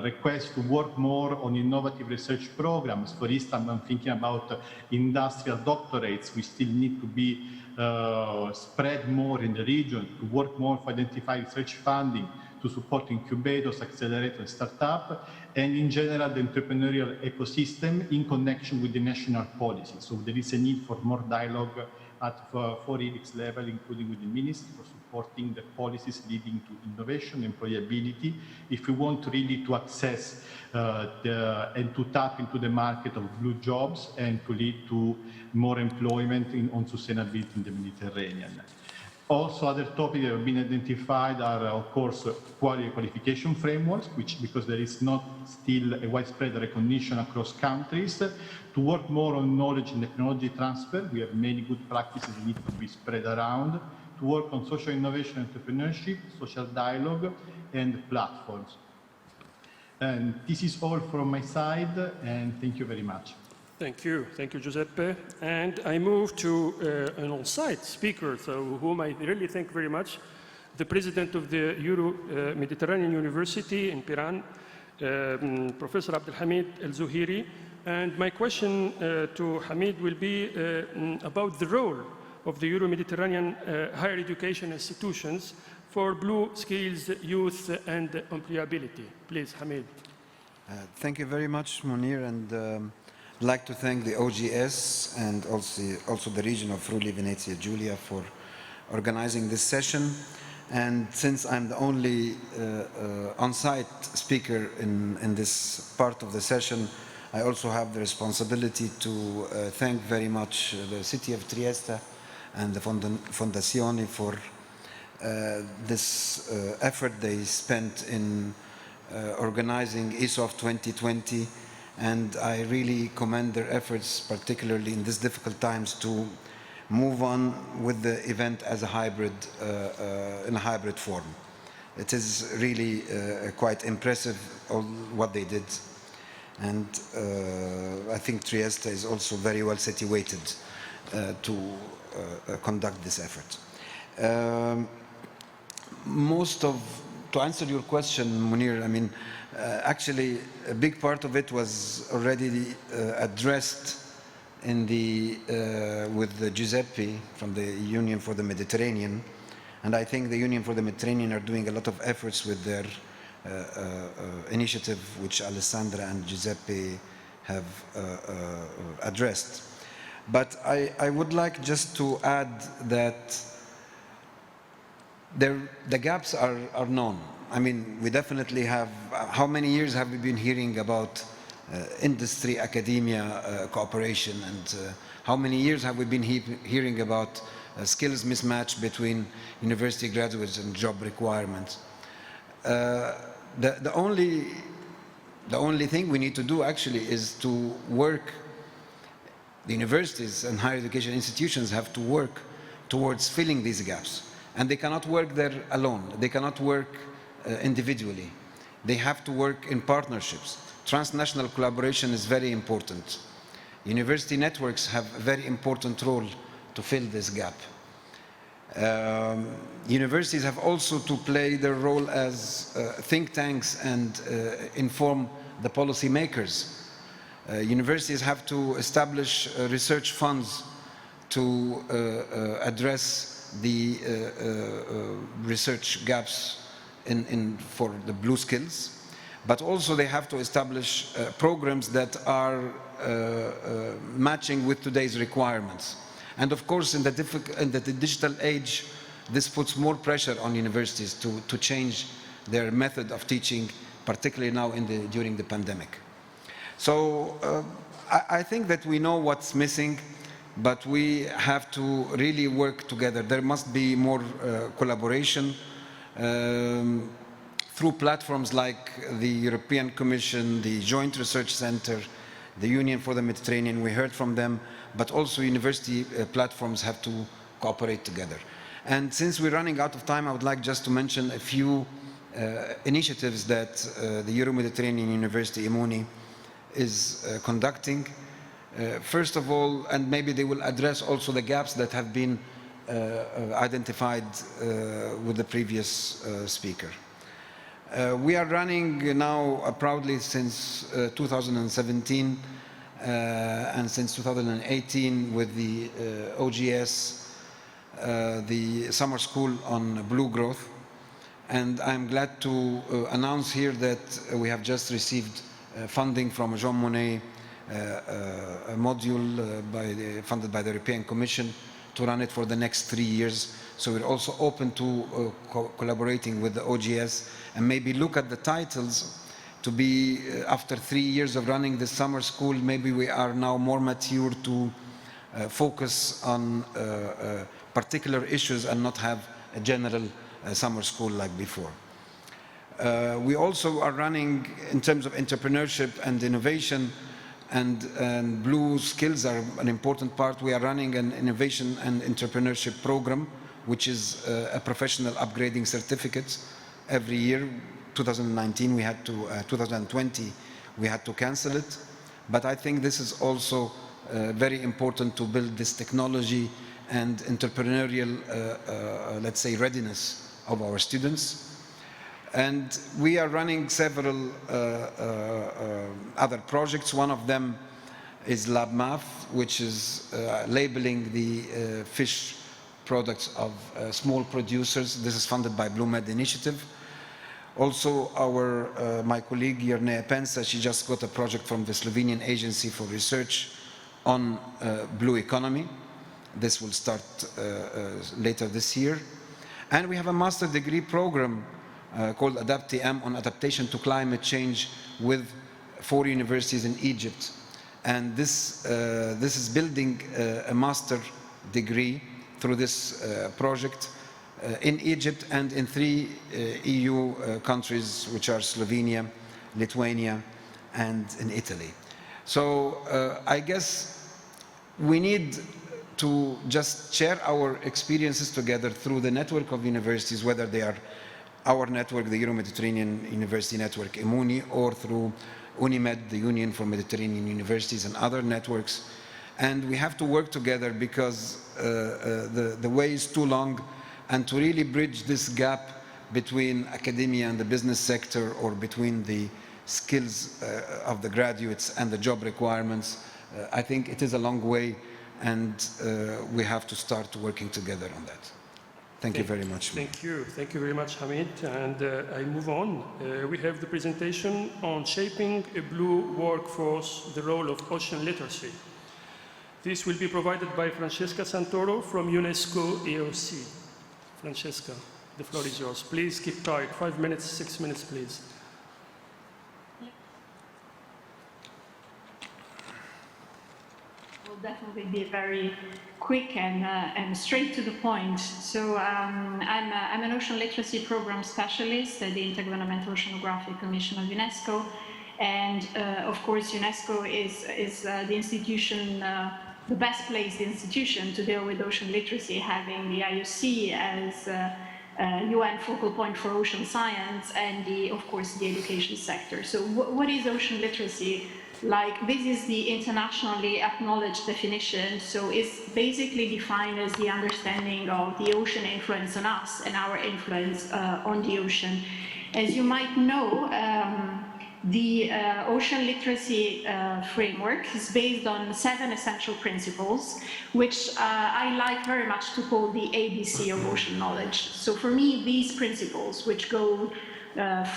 requests to work more on innovative research programs. For instance, I'm thinking about industrial doctorates, which still need to be spread more in the region, to work more to identify research funding, to support incubators, accelerators, startup, and in general, the entrepreneurial ecosystem in connection with the national policy. So there is a need for more dialogue at 4 ELICs level, including with the ministry, for supporting the policies leading to innovation, employability, if we want really to access and to tap into the market of blue jobs and to lead to more employment on sustainability in the Mediterranean. Also, other topics that have been identified are, of course, quality qualification frameworks, which, because there is not still a widespread recognition across countries, to work more on knowledge and technology transfer. We have many good practices that need to be spread around, to work on social innovation, entrepreneurship, social dialogue, and platforms. And this is all from my side, and thank you very much. Thank you, Giuseppe. And I move to an on-site speaker, so whom I really thank very much, the president of the Euro-Mediterranean University in Piran, Professor Abdelhamid El-Zuhiri. And my question to Hamid will be about the role of the Euro-Mediterranean higher education institutions for blue skills, youth, and employability. Please, Hamid. Thank you very much, Munir, and I'd like to thank the OGS and also the region of Friuli Venezia Giulia for organizing this session. And since I'm the only on-site speaker in this part of the session, I also have the responsibility to thank very much the city of Trieste and the Fondazione for this effort they spent in organizing ESOF 2020. And I really commend their efforts, particularly in these difficult times, to move on with the event as a hybrid, in a hybrid form. It is really quite impressive what they did. And I think Trieste is also very well situated to conduct this effort. To answer your question, Munir, I mean, actually, a big part of it was already addressed in with Giuseppe from the Union for the Mediterranean. And I think the Union for the Mediterranean are doing a lot of efforts with their initiative, which Alessandra and Giuseppe have addressed. But I would like just to add that the gaps are known. I mean, we definitely have, how many years have we been hearing about industry, academia cooperation, and how many years have we been hearing about skills mismatch between university graduates and job requirements? The only thing we need to do actually is to work, the universities and higher education institutions have to work towards filling these gaps. And they cannot work there alone. They cannot work individually. They have to work in partnerships. Transnational collaboration is very important. University networks have a very important role to fill this gap. Universities have also to play their role as think tanks and inform the policy makers. Universities have to establish research funds to address the research gaps for the blue skills, but also they have to establish programs that are matching with today's requirements. And of course, in the digital age, this puts more pressure on universities to change their method of teaching, particularly now during the pandemic. So I think that we know what's missing, but we have to really work together. There must be more collaboration through platforms like the European Commission, the Joint Research Center, the Union for the Mediterranean. We heard from them, but also university platforms have to cooperate together. And since we're running out of time, I would like just to mention a few initiatives that the Euro-Mediterranean University, EMUNI, is conducting. First of all, and maybe they will address also the gaps that have been identified with the previous speaker. We are running now proudly since 2017 and since 2018 with the OGS, the summer school on blue growth. And I'm glad to announce here that we have just received funding from Jean Monnet, a module funded by the European Commission to run it for the next 3 years. So we're also open to collaborating with the OGS and maybe look at the titles to be, after 3 years of running this summer school, maybe we are now more mature to focus on particular issues and not have a general summer school like before. We also are running, in terms of entrepreneurship and innovation, and blue skills are an important part. We are running an innovation and entrepreneurship program, which is a professional upgrading certificate every year. 2019 we had to, 2020 we had to cancel it. But I think this is also very important to build this technology and entrepreneurial, let's say, readiness of our students. And we are running several other projects. One of them is LabMath, which is labeling the fish products of small producers. This is funded by BlueMed Initiative. Also, my colleague Jernej Pensa, she just got a project from the Slovenian Agency for Research on blue economy. This will start later this year. And we have a master degree program called ADAPT-TM on adaptation to climate change with 4 universities in Egypt. And this is building a master degree through this project in Egypt and in 3 EU countries, which are Slovenia, Lithuania, and in Italy. So I guess we need to just share our experiences together through the network of universities, whether they are our network, the Euro-Mediterranean University Network, EMUNI, or through UNIMED, the Union for Mediterranean Universities, and other networks. And we have to work together because the way is too long, and to really bridge this gap between academia and the business sector, or between the skills of the graduates and the job requirements, I think it is a long way, and we have to start working together on that. Thank you very much. Thank you. Thank you very much, Hamid. And I move on. We have the presentation on shaping a blue workforce, the role of ocean literacy. This will be provided by Francesca Santoro from UNESCO AOC. Francesca, the floor is yours. Please keep tight. 5 minutes, 6 minutes, please. Definitely be very quick and straight to the point. So I'm an ocean literacy program specialist at the Intergovernmental Oceanographic Commission of UNESCO, and of course UNESCO is the institution, the best placed institution to deal with ocean literacy, having the IOC as UN focal point for ocean science, and of course the education sector. So what is ocean literacy? Like, this is the internationally acknowledged definition, so it's basically defined as the understanding of the ocean influence on us and our influence on the ocean. As you might know, the ocean literacy framework is based on 7 essential principles, which I like very much to call the ABC of ocean knowledge. So for me, these principles, which go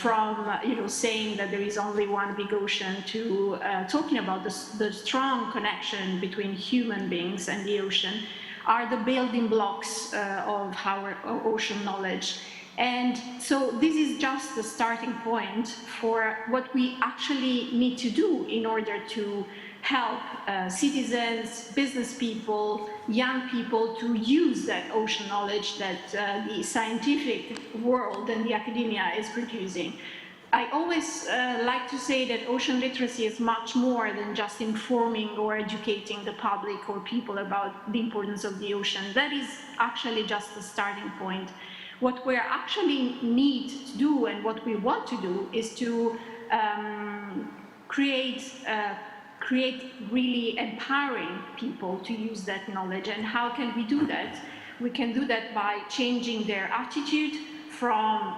from saying that there is only one big ocean to talking about the strong connection between human beings and the ocean, are the building blocks of our ocean knowledge. And so this is just the starting point for what we actually need to do in order to help citizens, business people, young people to use that ocean knowledge that the scientific world and the academia is producing. I always like to say that ocean literacy is much more than just informing or educating the public or people about the importance of the ocean. That is actually just the starting point. What we actually need to do and what we want to do is to create really empowering people to use that knowledge. And how can we do that? We can do that by changing their attitude from,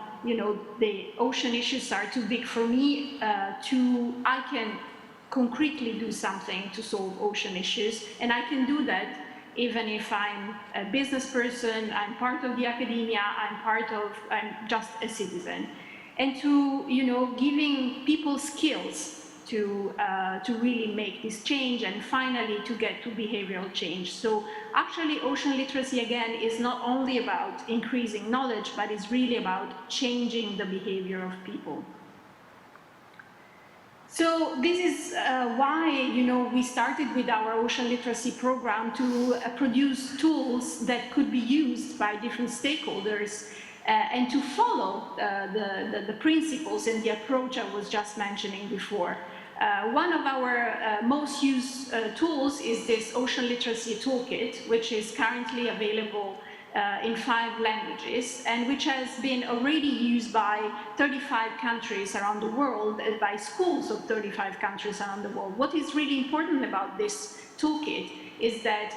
the ocean issues are too big for me, to I can concretely do something to solve ocean issues. And I can do that even if I'm a business person, I'm part of the academia, I'm just a citizen. And to, giving people skills to really make this change, and finally to get to behavioral change. So actually ocean literacy, again, is not only about increasing knowledge, but it's really about changing the behavior of people. So this is why, we started with our ocean literacy program to produce tools that could be used by different stakeholders and to follow the principles and the approach I was just mentioning before. One of our most used tools is this Ocean Literacy Toolkit, which is currently available in 5 languages and which has been already used by 35 countries around the world and by schools of 35 countries around the world. What is really important about this toolkit is that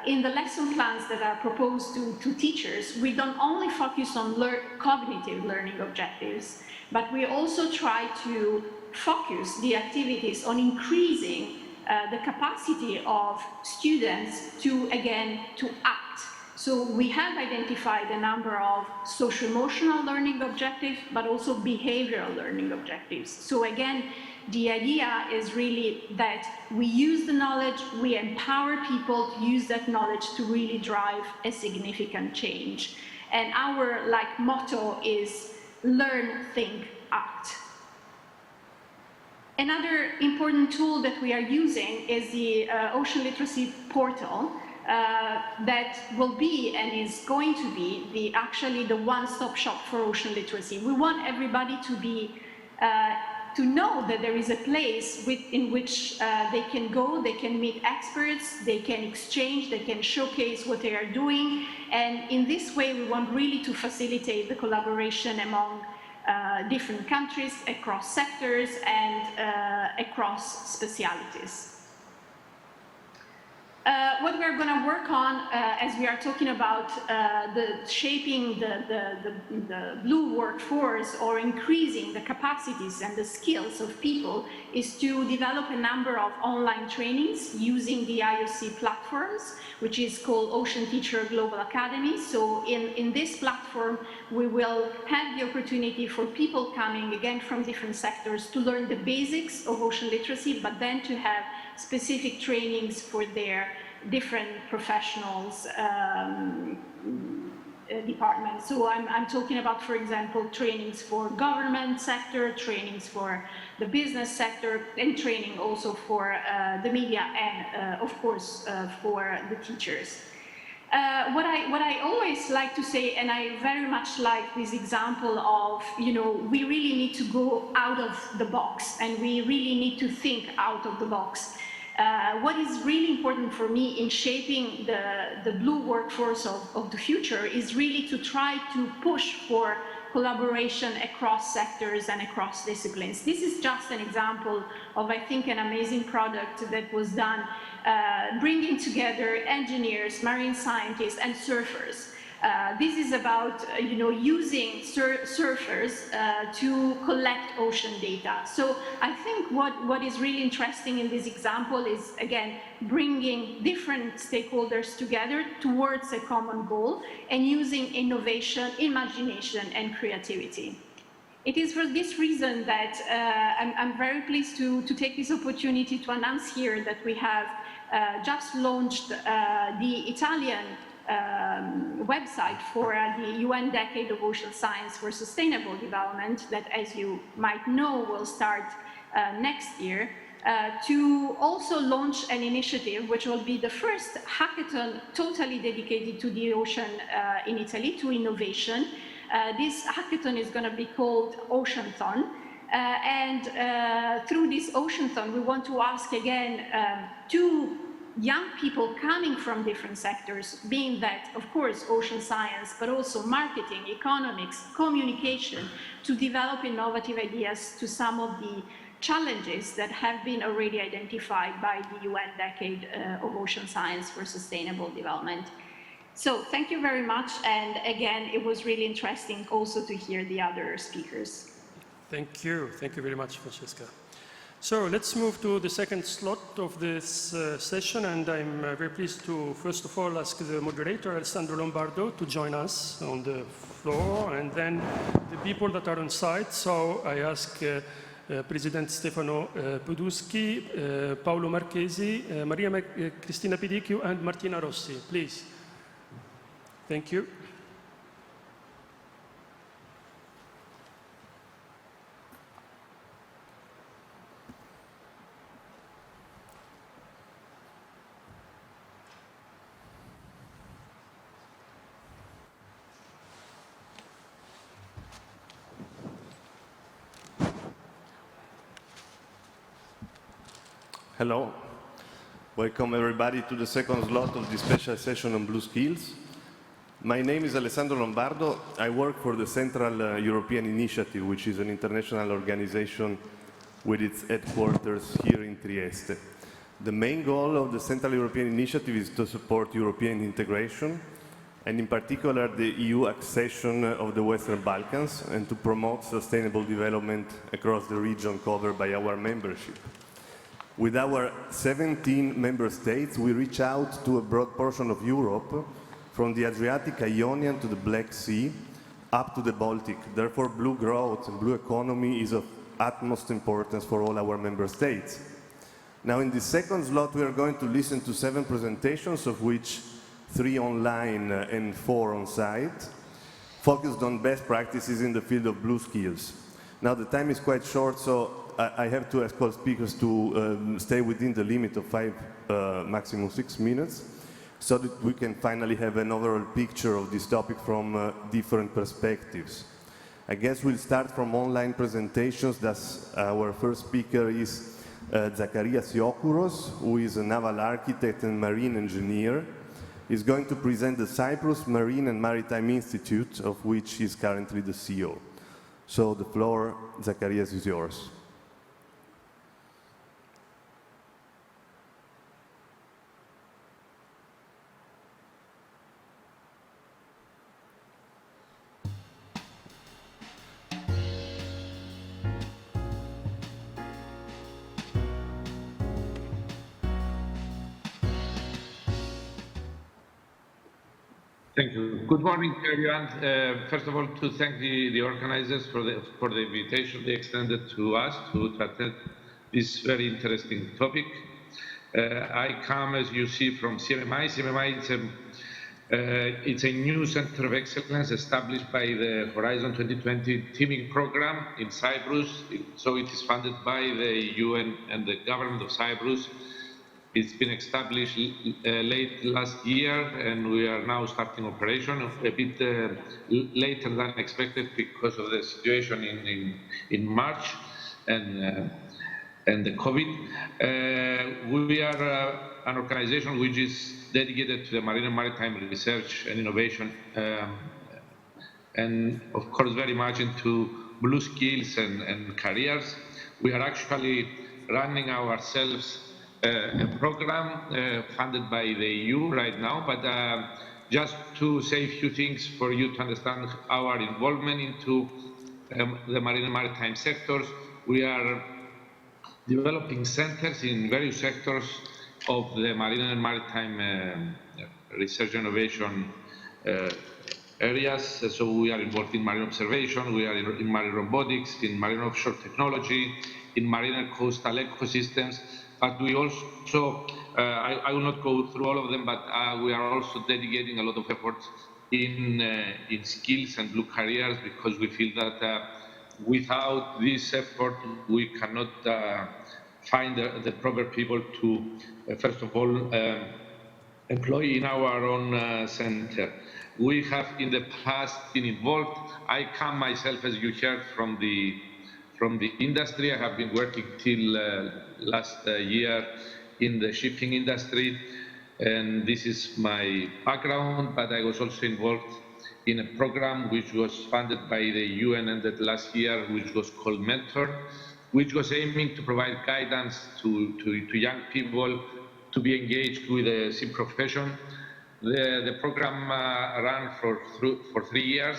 in the lesson plans that are proposed to teachers, we don't only focus on cognitive learning objectives, but we also try to focus the activities on increasing the capacity of students to act. So we have identified a number of social-emotional learning objectives, but also behavioral learning objectives. So again, the idea is really that we use the knowledge, we empower people to use that knowledge to really drive a significant change. And our motto is learn, think, act. Another important tool that we are using is the Ocean Literacy Portal that will be and is going to be actually the one-stop shop for ocean literacy. We want everybody to know that there is a place in which they can go, they can meet experts, they can exchange, they can showcase what they are doing. And in this way, we want really to facilitate the collaboration among different countries, across sectors, and across specialities. What we're going to work on as we are talking about shaping the blue workforce or increasing the capacities and the skills of people is to develop a number of online trainings using the IOC platforms, which is called Ocean Teacher Global Academy. So in this platform, we will have the opportunity for people coming again from different sectors to learn the basics of ocean literacy, but then to have specific trainings for their different professionals departments. So I'm talking about, for example, trainings for government sector, trainings for the business sector, and training also for the media and, of course, for the teachers. What I always like to say, and I very much like this example of, we really need to go out of the box and we really need to think out of the box. What is really important for me in shaping the blue workforce of the future is really to try to push for collaboration across sectors and across disciplines. This is just an example of, I think, an amazing product that was done bringing together engineers, marine scientists, and surfers. This is about using surfers to collect ocean data. So I think what is really interesting in this example is, again, bringing different stakeholders together towards a common goal and using innovation, imagination, and creativity. It is for this reason that I'm very pleased to take this opportunity to announce here that we have just launched the Italian website for the UN Decade of Ocean Science for Sustainable Development that, as you might know, will start next year, to also launch an initiative which will be the first hackathon totally dedicated to the ocean in Italy, to innovation. This hackathon is going to be called Oceanthon. And through this Oceanthon, we want to ask again to young people coming from different sectors, being that, of course, ocean science, but also marketing, economics, communication, to develop innovative ideas to some of the challenges that have been already identified by the UN Decade of Ocean Science for Sustainable Development. So thank you very much. And again, it was really interesting also to hear the other speakers. Thank you. Thank you very much, Francesca. So let's move to the second slot of this session, and I'm very pleased to, first of all, ask the moderator, Alessandro Lombardo, to join us on the floor, and then the people that are on site. So I ask President Stefano Podusky, Paolo Marchesi, Maria Cristina Pidicchio, and Martina Rossi, please. Thank you. Hello. Welcome everybody to the second slot of the special session on blue skills. My name is Alessandro Lombardo. I work for the Central European Initiative, which is an international organization with its headquarters here in Trieste. The main goal of the Central European Initiative is to support European integration, and in particular the EU accession of the Western Balkans, and to promote sustainable development across the region covered by our membership. With our 17 member states, we reach out to a broad portion of Europe, from the Adriatic Ionian to the Black Sea, up to the Baltic. Therefore, blue growth and blue economy is of utmost importance for all our member states. Now, in the second slot, we are going to listen to 7 presentations, of which 3 online and 4 on site, focused on best practices in the field of blue skills. Now, the time is quite short, so I have to ask all speakers to stay within the limit of 5, maximum 6 minutes, so that we can finally have an overall picture of this topic from different perspectives. I guess we'll start from online presentations. Thus, our first speaker is Zacharias Iokouros, who is a naval architect and marine engineer. He's going to present the Cyprus Marine and Maritime Institute, of which he is currently the CEO. So the floor, Zacharias, is yours. Thank you. Good morning, everyone. First of all, to thank the organizers for the invitation they extended to us to attend this very interesting topic. I come, as you see, from CMMI. CMMI it's a new center of excellence established by the Horizon 2020 teaming program in Cyprus. So it is funded by the UN and the government of Cyprus. It's been established late last year, and we are now starting operation a bit later than expected because of the situation in March and the COVID. We are an organization which is dedicated to the marine and maritime research and innovation, and of course very much into blue skills and careers. We are actually running ourselves a program funded by the EU right now, but just to say a few things for you to understand our involvement into the marine and maritime sectors. We are developing centers in various sectors of the marine and maritime research and innovation areas. So we are involved in marine observation, we are in marine robotics, in marine offshore technology, in marine and coastal ecosystems. But we also, I will not go through all of them, but we are also dedicating a lot of efforts in skills and blue careers, because we feel that without this effort, we cannot find the proper people to, first of all, employ in our own center. We have in the past been involved. I come myself, as you heard, from the industry. I have been working till last year in the shipping industry, and this is my background, but I was also involved in a program which was funded by the UN ended last year, which was called Mentor, which was aiming to provide guidance to young people to be engaged with the sea profession. The program ran for 3 years.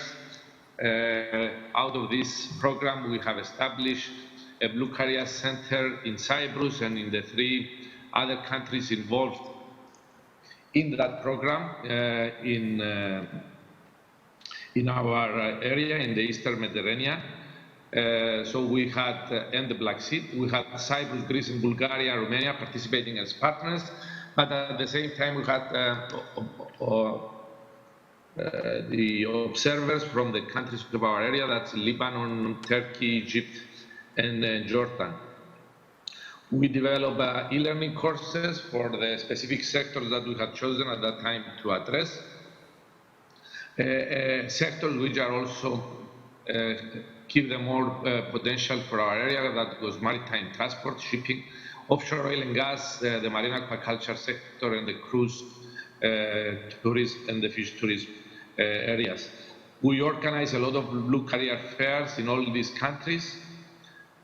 Out of this program, we have established a Blue Career Center in Cyprus and in the 3 other countries involved in that program in our area, in the Eastern Mediterranean. So we had, and the Black Sea, we had Cyprus, Greece, and Bulgaria, Romania participating as partners, but at the same time we had the observers from the countries of our area, that's Lebanon, Turkey, Egypt, and Jordan. We develop e-learning courses for the specific sectors that we had chosen at that time to address. Sectors which are also give them more potential for our area, that was maritime transport, shipping, offshore oil and gas, the marine aquaculture sector, and the cruise tourism and the fish tourism areas. We organize a lot of blue career fairs in all these countries.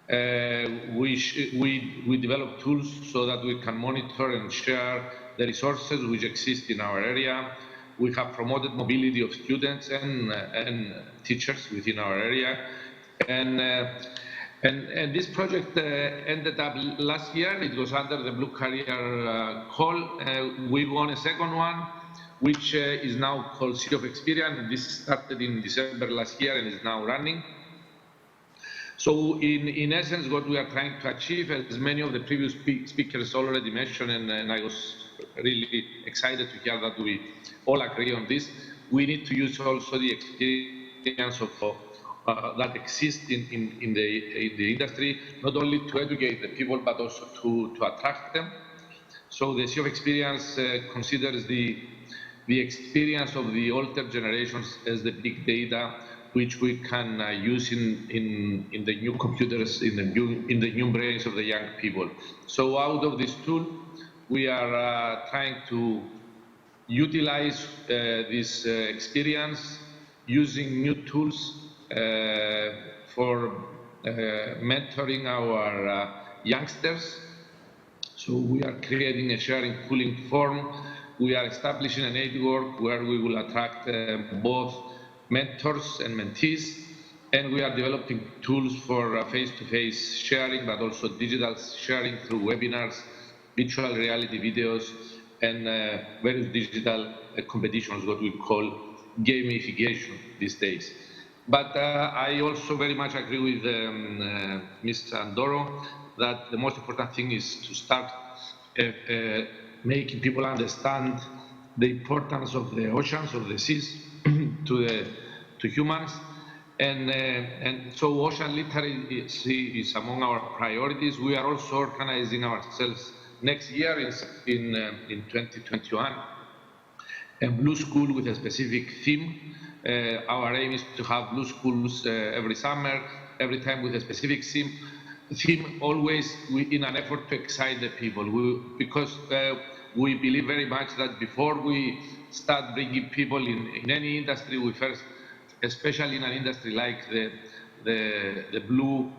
We develop tools so that we can monitor and share the resources which exist in our area. We have promoted mobility of students and teachers within our area. And this project ended up last year. It was under the Blue Career call. We won a second one, which is now called City of Experience. This started in December last year and is now running. So in essence, what we are trying to achieve, as many of the previous speakers already mentioned, and I was really excited to hear that we all agree on this, we need to use also the experience of that exists in the industry, not only to educate the people, but also to attract them. So the Sea of Experience considers the experience of the older generations as the big data, which we can use in the new computers, in the new brains of the young people. So out of this tool, we are trying to utilize this experience using new tools for mentoring our youngsters. So we are creating a sharing pooling forum. We are establishing a network where we will attract both mentors and mentees, and we are developing tools for face-to-face sharing, but also digital sharing through webinars, virtual reality videos, and various digital competitions, what we call gamification these days. But I also very much agree with Mr. Andoro that the most important thing is to start making people understand the importance of the oceans, of the seas, to humans. And so ocean literacy is among our priorities. We are also organizing ourselves next year in 2021, a blue school with a specific theme. Our aim is to have blue schools every summer, every time with a specific theme, always in an effort to excite the people. Because we believe very much that before we start bringing people in any industry, we first, especially in an industry like the blue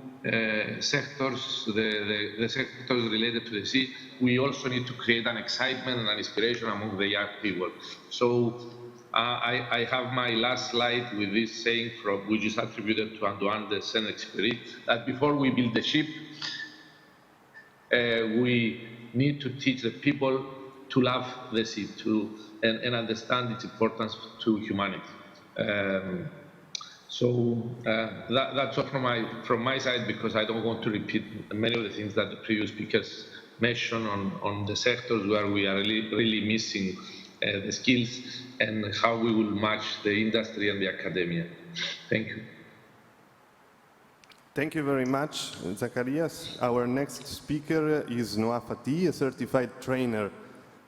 sectors, the sectors related to the sea, we also need to create an excitement and an inspiration among the young people. So I have my last slide with this saying which is attributed to Antoine de Saint-Exupéry, that before we build the ship, we need to teach the people to love the sea and understand its importance to humanity. So that's all from my side, because I don't want to repeat many of the things that the previous speakers mentioned on the sectors where we are really missing the skills and how we will match the industry and the academia. Thank you. Thank you very much, Zacharias. Our next speaker is Noah Fatih, a certified trainer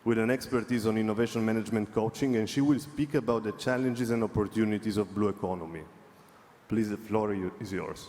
with an expertise on innovation management coaching, and she will speak about the challenges and opportunities of blue economy. Please, the floor is yours.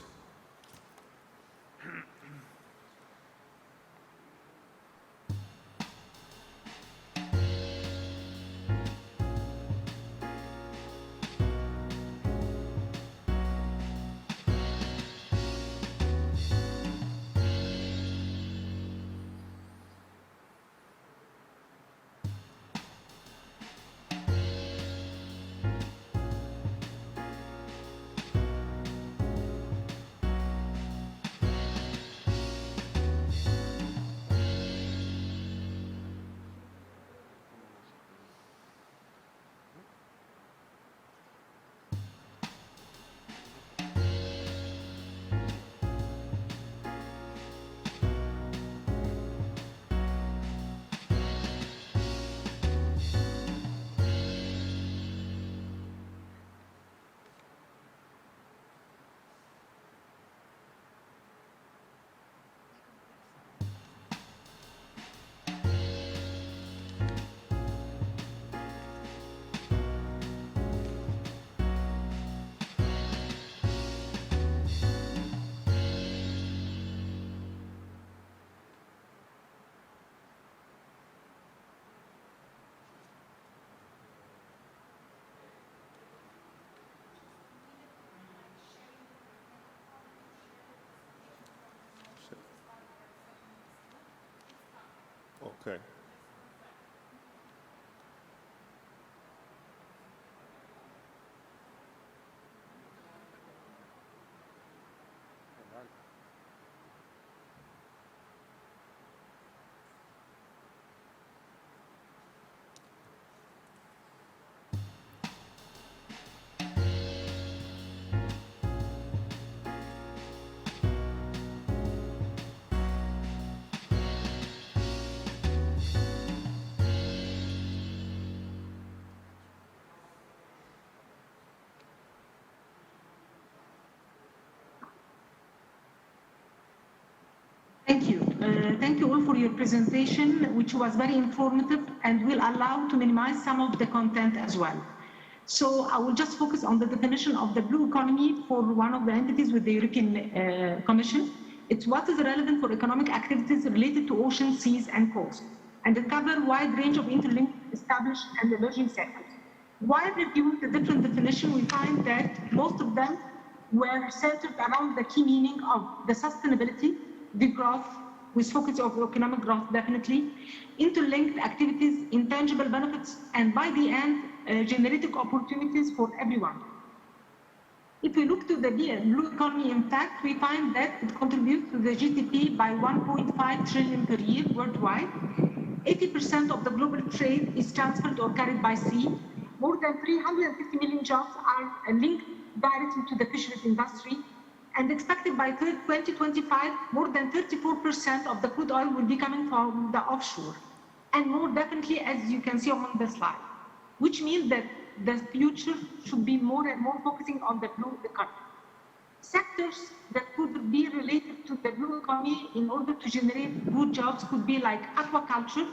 Okay. Thank you. Thank you all for your presentation, which was very informative and will allow to minimize some of the content as well. So I will just focus on the definition of the blue economy for one of the entities with the European Commission. It's what is relevant for economic activities related to ocean, seas, and coast, and it covers a wide range of interlinked, established, and emerging sectors. While reviewing the different definitions, we find that most of them were centered around the key meaning of the sustainability, the growth, with focus of economic growth definitely, interlinked activities, intangible benefits, and by the end, generating opportunities for everyone. If we look to the blue economy impact, we find that it contributes to the GDP by 1.5 trillion per year worldwide. 80% of the global trade is transferred or carried by sea. More than 350 million jobs are linked directly to the fisheries industry. And expected by 2025, more than 34% of the crude oil will be coming from the offshore. And more definitely, as you can see on the slide, which means that the future should be more and more focusing on the blue economy. Sectors that could be related to the blue economy in order to generate good jobs could be like aquaculture,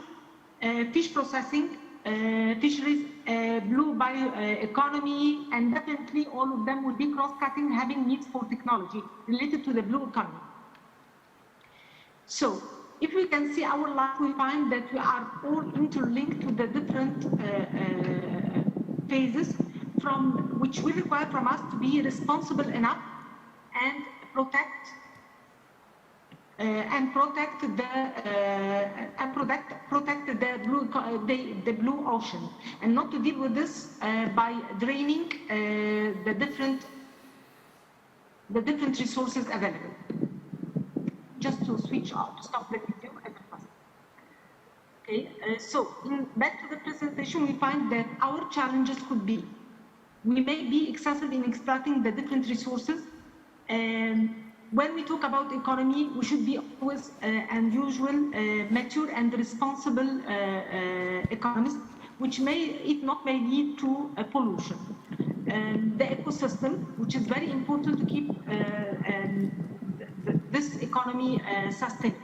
fish processing, fisheries, blue bioeconomy, and definitely all of them will be cross-cutting, having needs for technology related to the blue economy. So, if we can see our life, we find that we are all interlinked to the different phases from which will require from us to be responsible enough and protect the blue ocean, and not to deal with this by draining the different resources available. Just to switch off, to stop the video. Okay, so back to the presentation, we find that our challenges could be: we may be excessive in exploiting the different resources. When we talk about economy, we should be always unusual, mature and responsible economists, which may lead to pollution. The ecosystem, which is very important to keep this economy sustainable.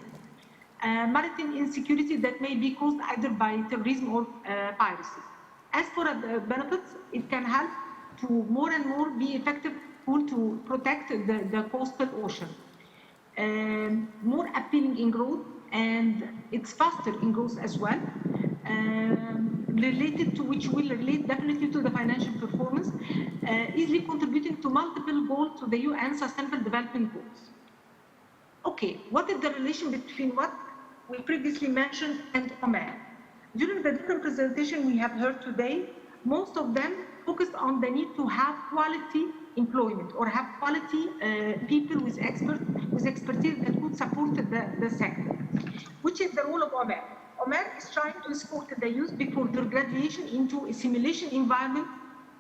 Maritime insecurity that may be caused either by terrorism or piracy. As for benefits, it can help to more and more be effective to protect the coastal ocean. More appealing in growth, and it's faster in growth as well, related to which will relate definitely to the financial performance, easily contributing to multiple goals to the UN Sustainable Development Goals. Okay, what is the relation between what we previously mentioned and Omer? During the different presentations we have heard today, most of them focused on the need to have quality employment or have quality people with expertise that could support the sector, which is the role of Omer. Omer is trying to escort the youth before their graduation into a simulation environment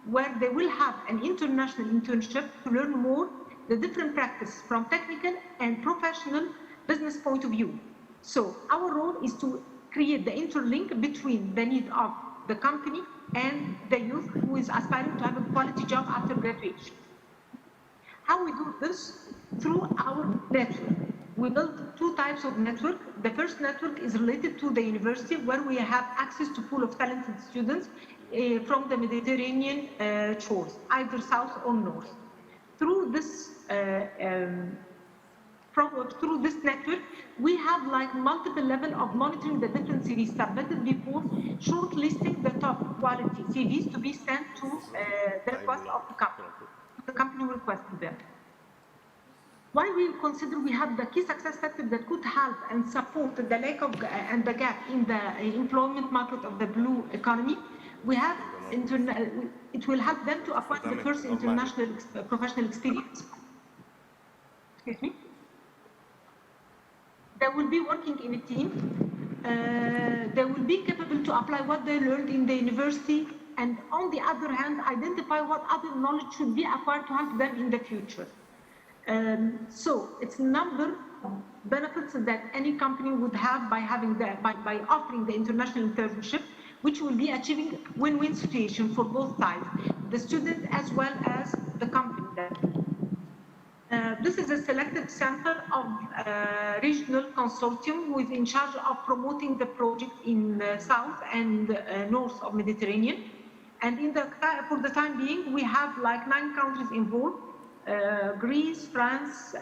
where they will have an international internship to learn more the different practices from technical and professional business point of view. So our role is to create the interlink between the need of the company and the youth who is aspiring to have a quality job after graduation. How we do this? Through our network. We build two types of network. The first network is related to the university, where we have access to pool of talented students from the Mediterranean shores, either south or north. Through this network, we have like multiple level of monitoring the different CVs submitted before shortlisting the top quality CVs to be sent to the request of the company. The company requested them. Why we consider we have the key success factor that could help and support the lack of and the gap in the employment market of the blue economy. We have it will help them to acquire the first international professional experience. Excuse me. They will be working in a team. They will be capable to apply what they learned in the university, and on the other hand, identify what other knowledge should be acquired to help them in the future. So it's a number of benefits that any company would have by having by offering the international internship, which will be achieving win-win situation for both sides, the student as well as the company. This is a selected sample of regional consortium who is in charge of promoting the project in south and north of Mediterranean. And for the time being, we have like 9 countries involved. Greece, France,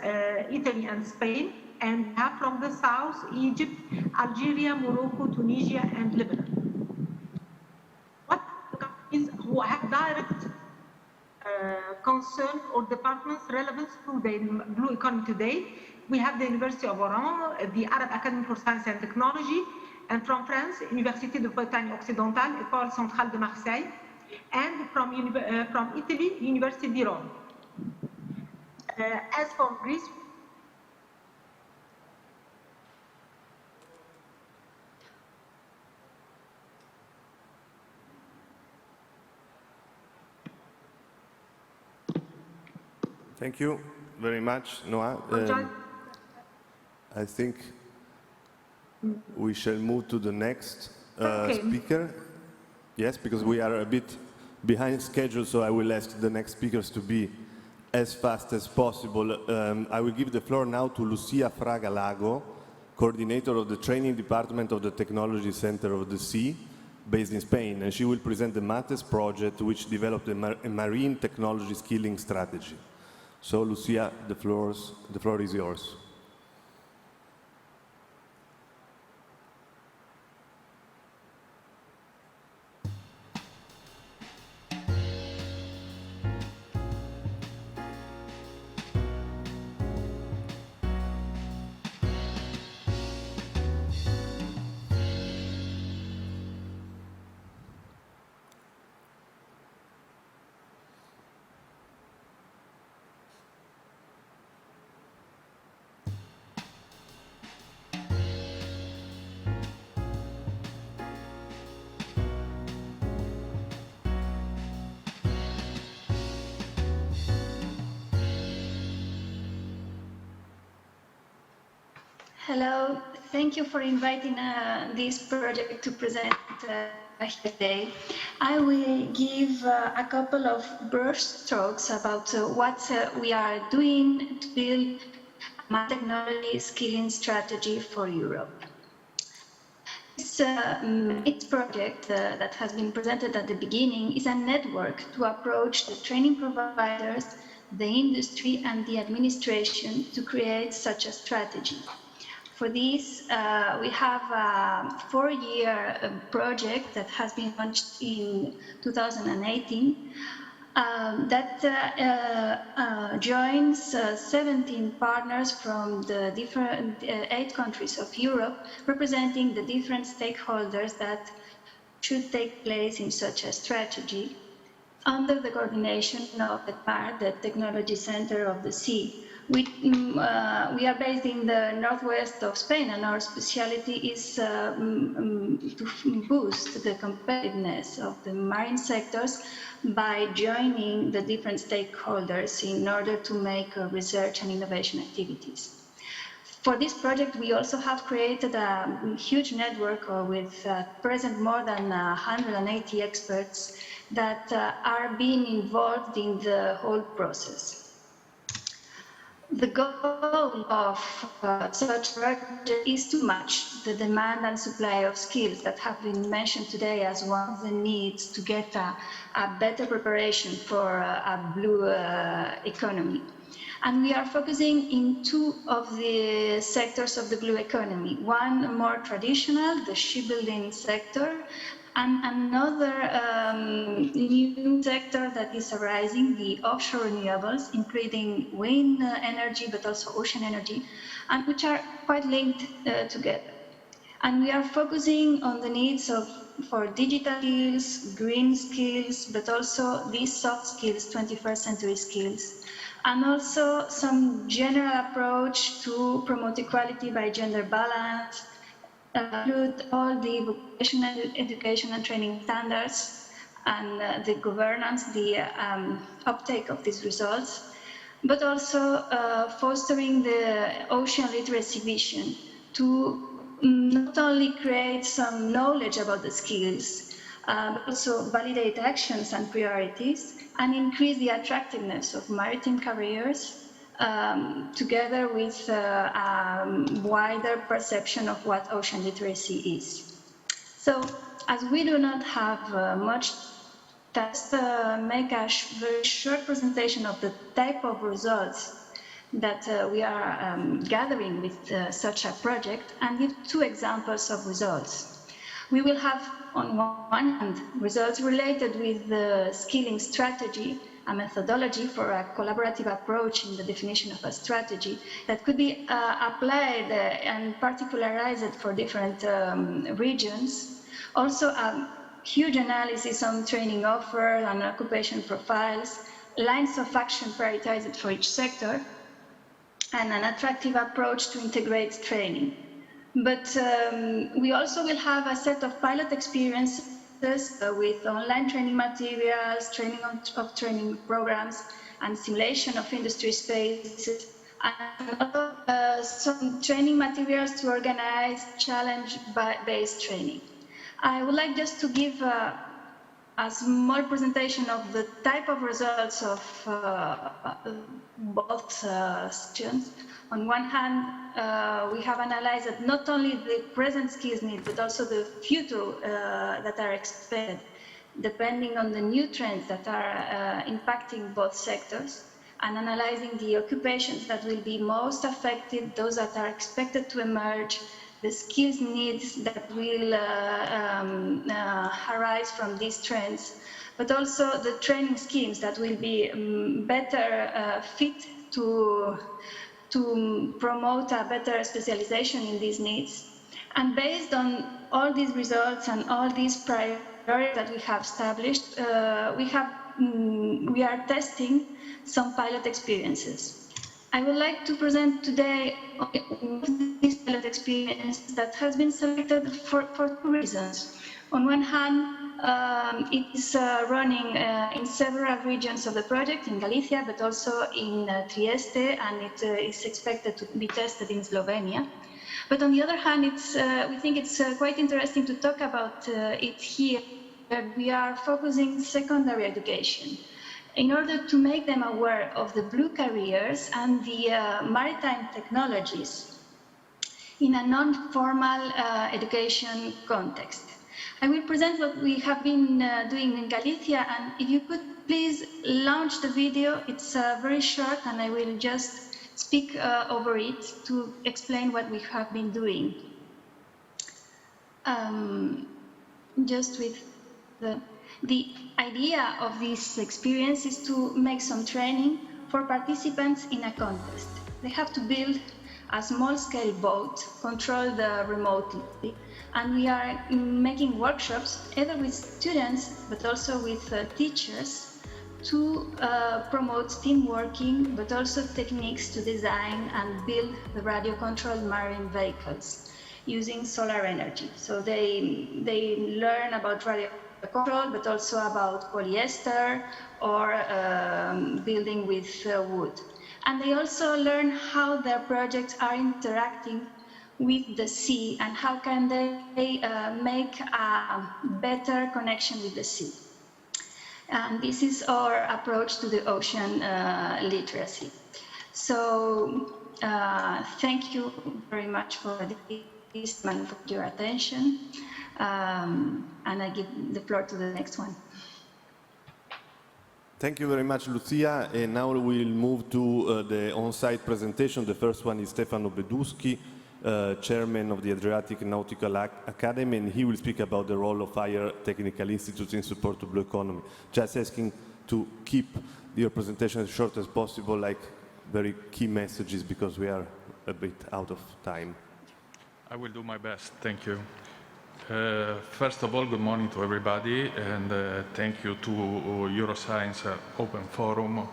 Italy, and Spain, and have from the south, Egypt, Algeria, Morocco, Tunisia, and Lebanon. What the companies who have direct concern or departments relevance to the blue economy today, we have the University of Oran, the Arab Academy for Science and Technology, and from France, Université de Bretagne Occidentale, École Centrale de Marseille, and from Italy, University di Rome. As for Greece, Thank you very much, Noah. I think we shall move to the next speaker. Yes, because we are a bit behind schedule, so I will ask the next speakers to be as fast as possible. I will give the floor now to Lucia Fraga Lago, coordinator of the training department of the Technology Center of the Sea, based in Spain, and she will present the MATES project, which developed a marine technology skilling strategy. So, Lucia, the floor is yours. Hello, thank you for inviting this project to present here today. I will give a couple of brush strokes about what we are doing to build a technology skilling strategy for Europe. This project that has been presented at the beginning is a network to approach the training providers, the industry, and the administration to create such a strategy. For this, we have a 4-year project that has been launched in 2018 that joins 17 partners from the different 8 countries of Europe, representing the different stakeholders that should take place in such a strategy under the coordination of the Technology Center of the Sea. We are based in the northwest of Spain, and our specialty is to boost the competitiveness of the marine sectors by joining the different stakeholders in order to make research and innovation activities. For this project, we also have created a huge network with present more than 180 experts that are being involved in the whole process. The goal of such project is to match the demand and supply of skills that have been mentioned today as one of the needs to get a better preparation for a blue economy. And we are focusing in 2 of the sectors of the blue economy. One more traditional, the shipbuilding sector, And another new sector that is arising, the offshore renewables, including wind energy, but also ocean energy, and which are quite linked together. And we are focusing on the needs for digital skills, green skills, but also these soft skills, 21st century skills, and also some general approach to promote equality by gender balance, include all the vocational education and training standards and the governance, the uptake of these results, but also fostering the ocean literacy vision to not only create some knowledge about the skills, but also validate actions and priorities and increase the attractiveness of maritime careers together with a wider perception of what ocean literacy is. So, as we do not have much, just make a very short presentation of the type of results that we are gathering with such a project and give two examples of results. We will have, on one hand, results related with the skilling strategy, a methodology for a collaborative approach in the definition of a strategy that could be applied and particularized for different regions. Also, a huge analysis on training offers and occupation profiles, lines of action prioritized for each sector, and an attractive approach to integrate training. But we also will have a set of pilot experiences with online training materials, training of training programs, and simulation of industry spaces, and some training materials to organize challenge-based training. I would like just to give a small presentation of the type of results of both sections. On one hand, we have analyzed not only the present skills needs, but also the future that are expected, depending on the new trends that are impacting both sectors, and analyzing the occupations that will be most affected, those that are expected to emerge, the skills needs that will arise from these trends, but also the training schemes that will be better fit to promote a better specialization in these needs. And based on all these results and all these priorities that we have established, we are testing some pilot experiences. I would like to present today this pilot experience that has been selected for two reasons. On one hand, it is running in several regions of the project, in Galicia, but also in Trieste, and it is expected to be tested in Slovenia. But on the other hand, we think it's quite interesting to talk about it here, where we are focusing secondary education, in order to make them aware of the blue careers and the maritime technologies in a non-formal education context. I will present what we have been doing in Galicia, and if you could please launch the video. It's very short, and I will just speak over it to explain what we have been doing. Just with the idea of this experience is to make some training for participants in a contest. They have to build a small-scale boat controlled remotely, and we are making workshops either with students but also with teachers to promote team working, but also techniques to design and build the radio-controlled marine vehicles using solar energy. So they learn about radio control, but also about polyester or building with wood. And they also learn how their projects are interacting with the sea and how can they make a better connection with the sea. And this is our approach to the ocean literacy. So thank you very much for this and for your attention. And I give the floor to the next one. Thank you very much, Lucia. And now we'll move to the on-site presentation. The first one is Stefano Beduschi, chairman of the Adriatic Nautical Academy, and he will speak about the role of higher technical institutes in support of blue economy. Just asking to keep your presentation as short as possible, like very key messages, because we are a bit out of time. I will do my best. Thank you. First of all, good morning to everybody, and thank you to Euroscience Open Forum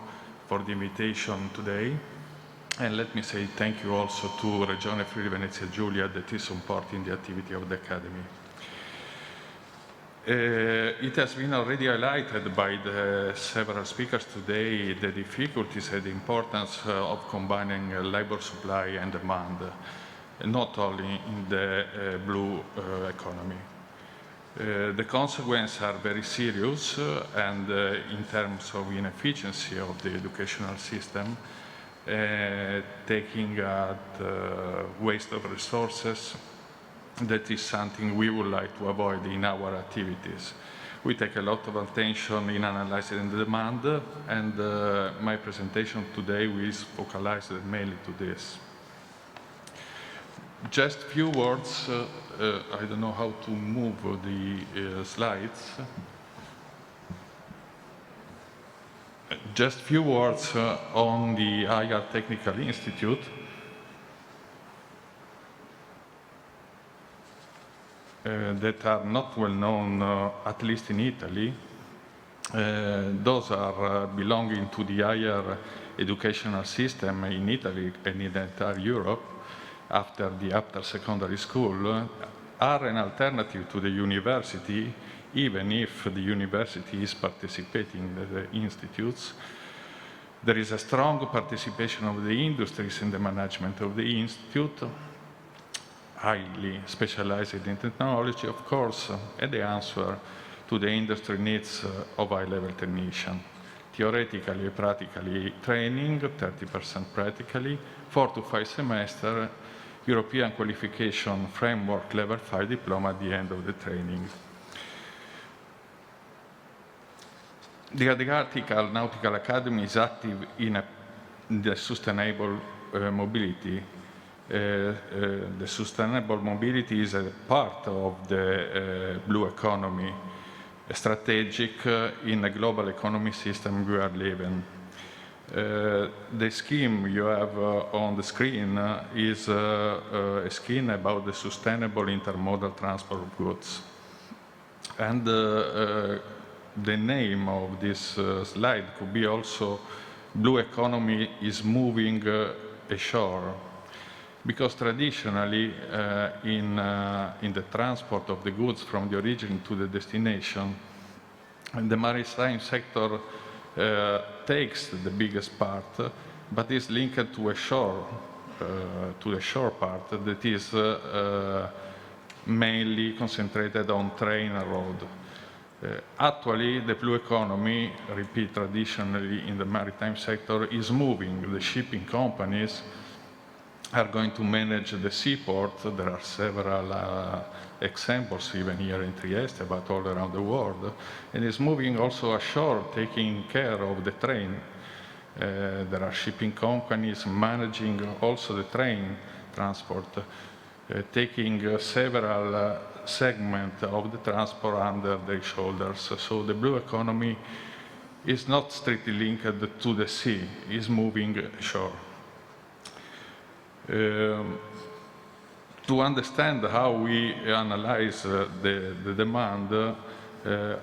for the invitation today. And let me say thank you also to Regione Friuli Venezia Giulia that is supporting the activity of the Academy. It has been already highlighted by the several speakers today the difficulties and the importance of combining labor supply and demand, not only in the blue economy. The consequences are very serious and in terms of inefficiency of the educational system, taking at waste of resources. That is something we would like to avoid in our activities. We take a lot of attention in analyzing the demand, and my presentation today will focalize mainly to this. Just few words, I don't know how to move the slides. Just few words on the Higher Technical Institute. That are not well known, at least in Italy. Those are belonging to the higher educational system in Italy and in entire Europe after secondary school, are an alternative to the university, even if the university is participating in the institutes. There is a strong participation of the industries in the management of the institute, highly specialized in technology, of course, and the answer to the industry needs of high-level technician. Theoretically, practically training, 30% practically, 4 to 5 semesters, European qualification framework level 5 diploma at the end of the training. The Adriatic Nautical Academy is active in the sustainable mobility. The sustainable mobility is a part of the blue economy, strategic in a global economy system we are living. The scheme you have on the screen is a scheme about the sustainable intermodal transport of goods. And the name of this slide could be also blue economy is moving ashore. Because traditionally, in the transport of the goods from the origin to the destination, the maritime sector takes the biggest part, but is linked to a shore, to the shore part that is mainly concentrated on train and road. Actually, the blue economy, repeat traditionally in the maritime sector, is moving. The shipping companies are going to manage the seaport. There are several examples even here in Trieste, but all around the world, and is moving also ashore, taking care of the train. There are shipping companies managing also the train transport, taking several segments of the transport under their shoulders. So the blue economy is not strictly linked to the sea, is moving ashore. To understand how we analyze the demand,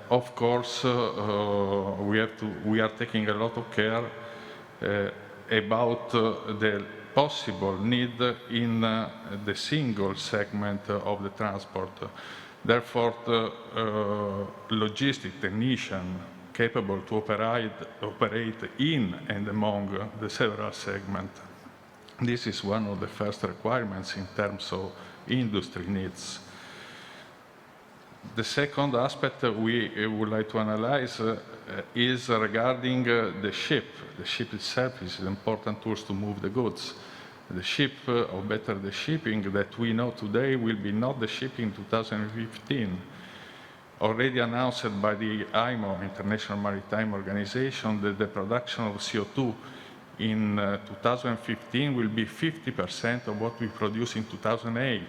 of course, we are taking a lot of care about the possible need in the single segment of the transport. Therefore, the logistic technician capable to operate in and among the several segments. This is one of the first requirements in terms of industry needs. The second aspect we would like to analyze is regarding the ship. The ship itself is an important tool to move the goods. The ship, or better the shipping that we know today will be not the shipping 2015. Already announced by the IMO, International Maritime Organization, that the production of CO2 in 2015 will be 50% of what we produced in 2008.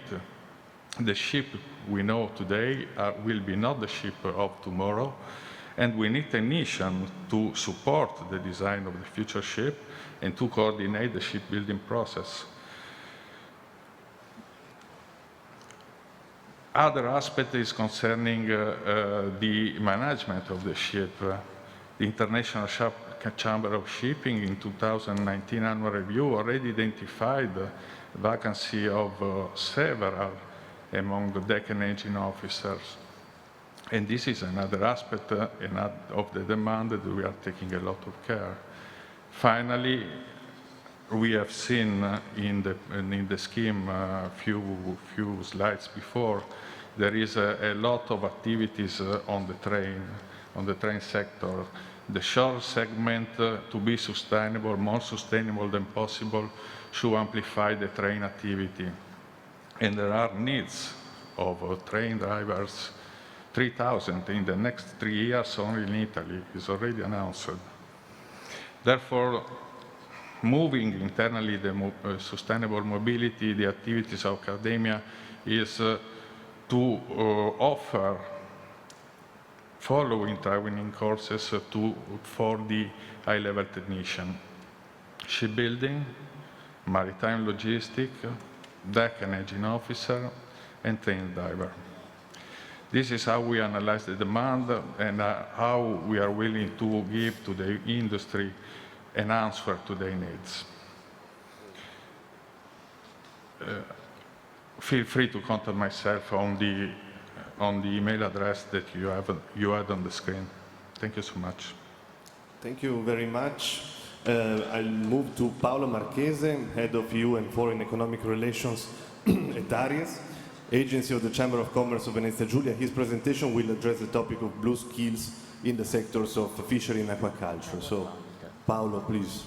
The ship we know today will be not the ship of tomorrow, and we need technicians to support the design of the future ship and to coordinate the shipbuilding process. Other aspect is concerning the management of the ship. The International Chamber of Shipping in 2019 annual review already identified the vacancy of several among the deck and engine officers. And this is another aspect of the demand that we are taking a lot of care. Finally, we have seen in the scheme a few slides before, there is a lot of activities on the train sector. The shore segment, to be sustainable, more sustainable than possible, should amplify the train activity. And there are needs of train drivers, 3,000 in the next 3 years only in Italy, is already announced. Therefore, moving internally the sustainable mobility, the activities of academia is to offer following training courses for the high-level technician. Shipbuilding, maritime logistics, deck and engine officer, and train diver. This is how we analyze the demand and how we are willing to give to the industry an answer to their needs. Feel free to contact myself on the email address that you had on the screen. Thank you so much. Thank you very much. I'll move to Paolo Marchese, Head of EU and Foreign Economic Relations at ARIES, Agency of the Chamber of Commerce of Venezia Giulia. His presentation will address the topic of blue skills in the sectors of fishery and aquaculture. So, Paolo, please.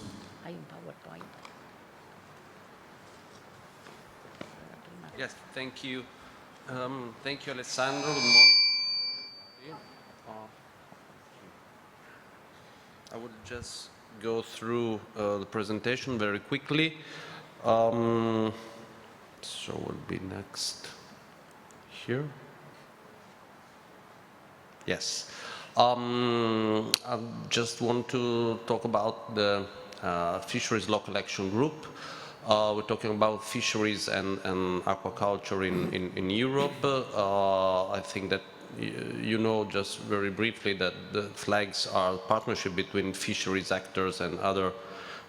Yes, thank you. Thank you, Alessandro. Good morning. I would just go through the presentation very quickly. So we'll be next here. Yes. I just want to talk about the Fisheries Local Action Group. We're talking about fisheries and aquaculture in Europe. I think that you know just very briefly that the flags are a partnership between fisheries actors and other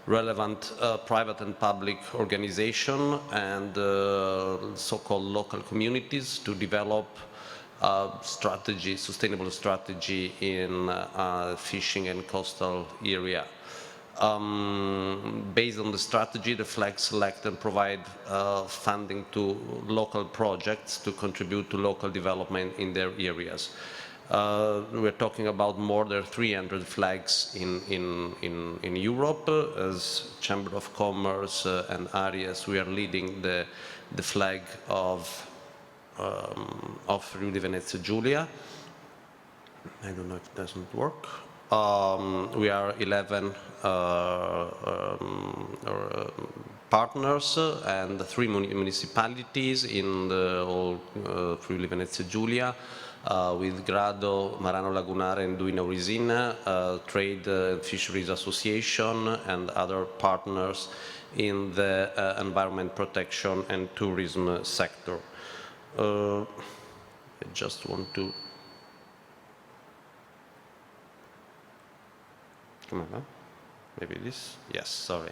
relevant private and public organizations and so-called local communities to develop strategy, sustainable strategy in fishing and coastal area. Based on the strategy, the flags select and provide funding to local projects to contribute to local development in their areas. We're talking about more than 300 flags in Europe. As Chamber of Commerce and ARIES, we are leading the flag of Friuli Venezia Giulia. I don't know if it doesn't work. We are 11 partners and 3 municipalities in the whole Friuli Venezia Giulia, with Grado, Marano Lagunare, and Duino Risina, Trade and Fisheries Association, and other partners in the environment protection and tourism sector. I just want to come on, maybe this? Yes, sorry.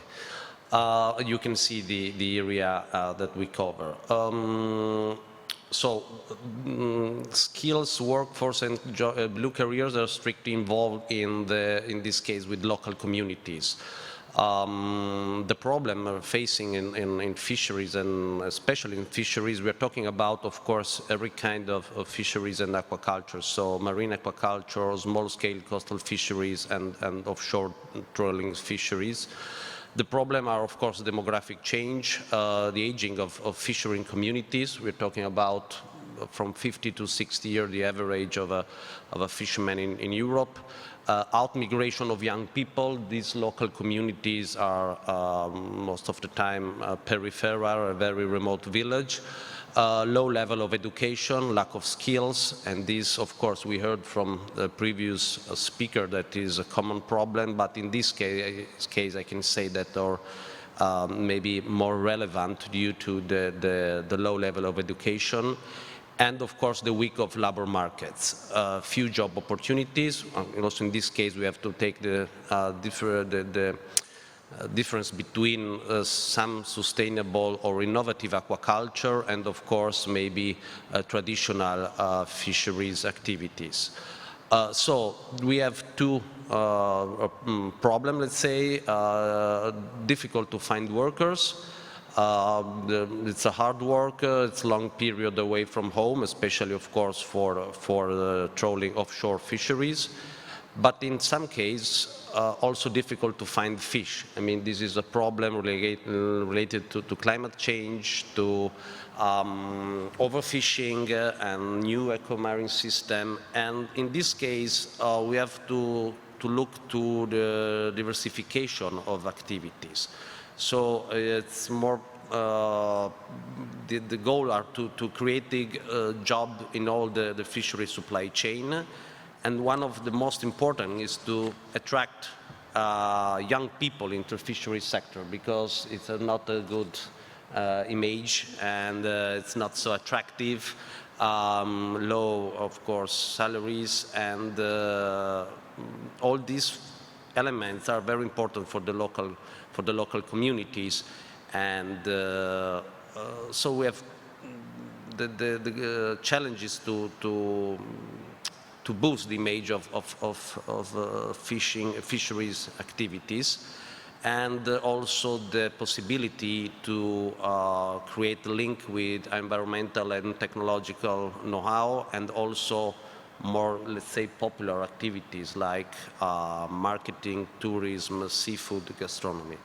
You can see the area that we cover. Skills, workforce, and blue careers are strictly involved in this case with local communities. The problem we're facing in fisheries, and especially in fisheries, we're talking about, of course, every kind of fisheries and aquaculture. So marine aquaculture, small-scale coastal fisheries, and offshore trawling fisheries. The problem are, of course, demographic change, the aging of fishery communities. We're talking about from 50 to 60 years, the average of a fisherman in Europe. Out-migration of young people. These local communities are most of the time peripheral, a very remote village. Low level of education, lack of skills, and this, of course, we heard from the previous speaker that is a common problem, but in this case I can say that are maybe more relevant due to the low level of education, and of course the weak of labor markets. Few job opportunities, and also in this case we have to take the difference between some sustainable or innovative aquaculture and, of course, maybe traditional fisheries activities. So we have two problems, let's say, difficult to find workers. It's a hard work, it's a long period away from home, especially, of course, for trawling offshore fisheries. But in some cases, also difficult to find fish. I mean, this is a problem related to climate change, to overfishing and new eco-marine system. And in this case, we have to look to the diversification of activities. So it's more, the goal are to create a job in all the fishery supply chain. And one of the most important is to attract young people into the fisheries sector, because it's not a good image and it's not so attractive, low, of course, salaries, and all these elements are very important for the local communities. And so we have the challenges to boost the image of fisheries activities, and also the possibility to create a link with environmental and technological know-how, and also more, let's say, popular activities like marketing, tourism, seafood, gastronomy.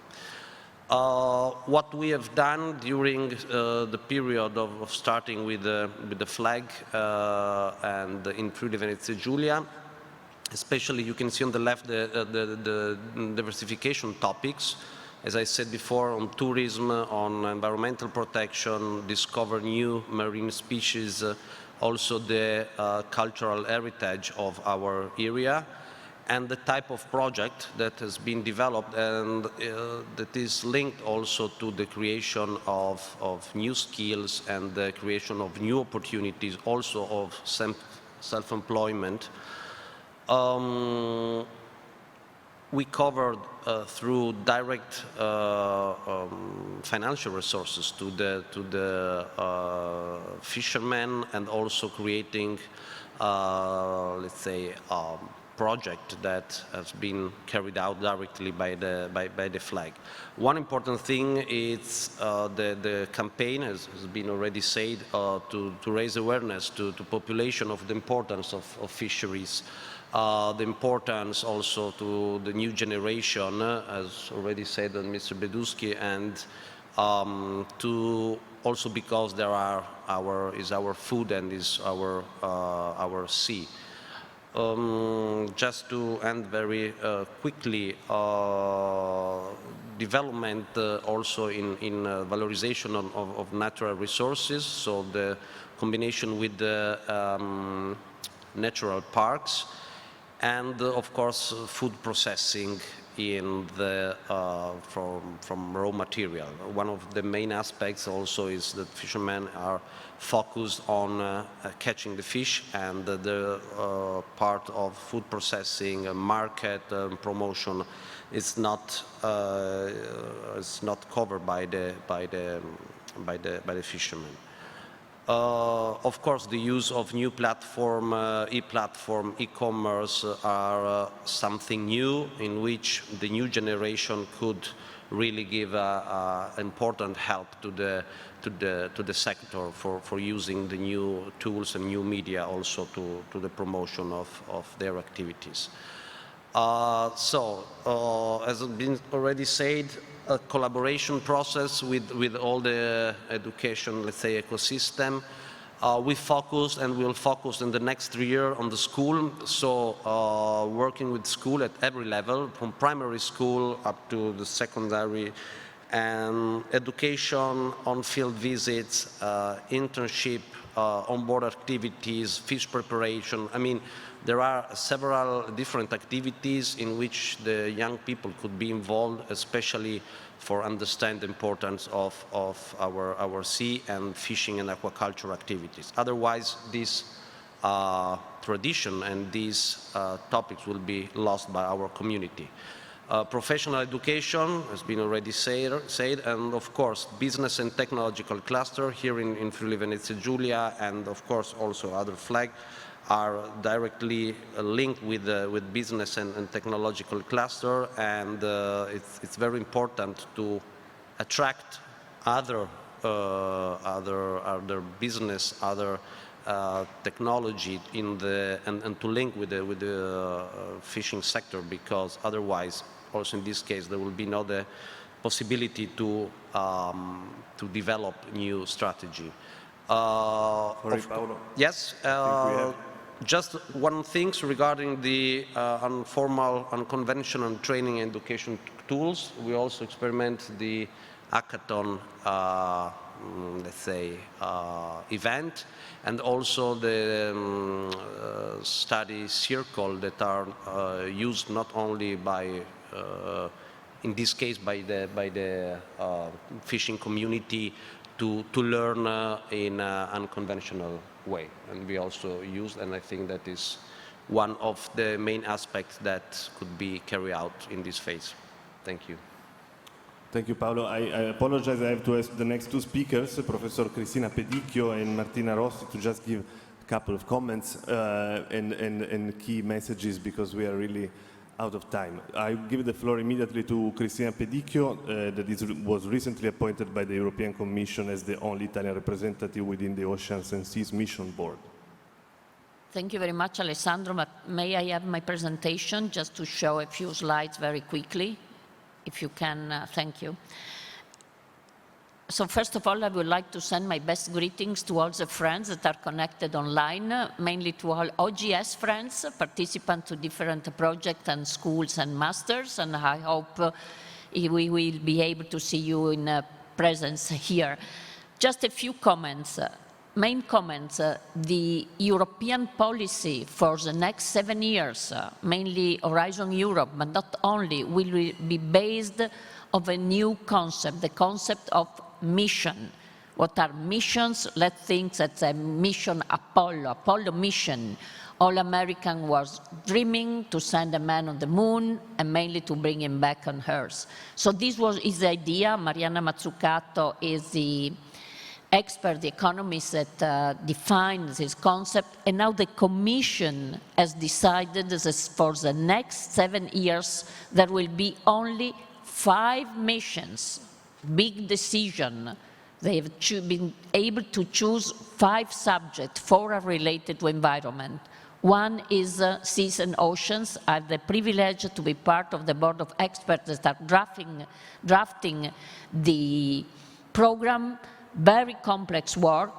What we have done during the period of starting with the flag and in Friuli Venezia Giulia, especially you can see on the left the diversification topics. As I said before, on tourism, on environmental protection, discover new marine species, also the cultural heritage of our area, and the type of project that has been developed and that is linked also to the creation of new skills and the creation of new opportunities, also of self-employment. We covered through direct financial resources to the fishermen, and also creating, let's say, project that has been carried out directly by the flag. One important thing is the campaign, as has been already said, to raise awareness to population of the importance of fisheries, the importance also to the new generation, as already said on Mr. Beduschi, and to also because there are our food and is our sea. Just to end very quickly, development also in valorization of natural resources, so the combination with the natural parks, and of course food processing in the from raw material. One of the main aspects also is that fishermen are focused on catching the fish, and the part of food processing, market promotion is not covered by the fishermen. Of course, the use of new platform, e-platform, e-commerce are something new, in which the new generation could really give important help to the sector for using the new tools and new media also to the promotion of their activities. So, as has been already said, a collaboration process with all the education, let's say, ecosystem. we focused and will focus in the next 3 years on the school, so working with school at every level, from primary school up to the secondary, and education, on-field visits, internship, on-board activities, fish preparation. I mean, there are several different activities in which the young people could be involved, especially for understand the importance of our sea and fishing and aquaculture activities. Otherwise, this tradition and these topics will be lost by our community. Professional education has been already said, and of course, business and technological cluster here in Friuli Venezia Giulia, and of course also other flag are directly linked with business and technological cluster, and it's very important to attract other business, other technology in the and to link with the fishing sector, because otherwise, also in this case, there will be no the possibility to develop new strategy. Sorry, Paolo. Yes. Just one thing regarding the informal, unconventional training and education tools. We also experiment the hackathon, let's say, event, and also the study circle that are used not only by, in this case, by the fishing community to learn in an unconventional way. And we also use, and I think that is one of the main aspects that could be carried out in this phase. Thank you. Thank you, Paolo. I apologize, I have to ask the next two speakers, Professor Cristina Pedicchio and Martina Rossi, to just give a couple of comments and key messages, because we are really out of time. I give the floor immediately to Cristina Pedicchio, that was recently appointed by the European Commission as the only Italian representative within the Oceans and Seas Mission Board. Thank you very much, Alessandro. But may I have my presentation just to show a few slides very quickly? If you can, thank you. So first of all, I would like to send my best greetings to all the friends that are connected online, mainly to all OGS friends, participants to different projects and schools and masters, and I hope we will be able to see you in presence here. Just a few comments. Main comments, the European policy for the next 7 years, mainly Horizon Europe, but not only, will be based on a new concept, the concept of mission. What are missions? Let's think that's a mission Apollo mission. All American was dreaming to send a man on the moon and mainly to bring him back on Earth. So this was his idea. Mariana Mazzucato is the expert, the economist that defines this concept, and now the Commission has decided that for the next 7 years there will be only 5 missions. Big decision. They have been able to choose 5 subjects. 4 are related to environment. One is seas and oceans. I have the privilege to be part of the board of experts that are drafting the program. Very complex work.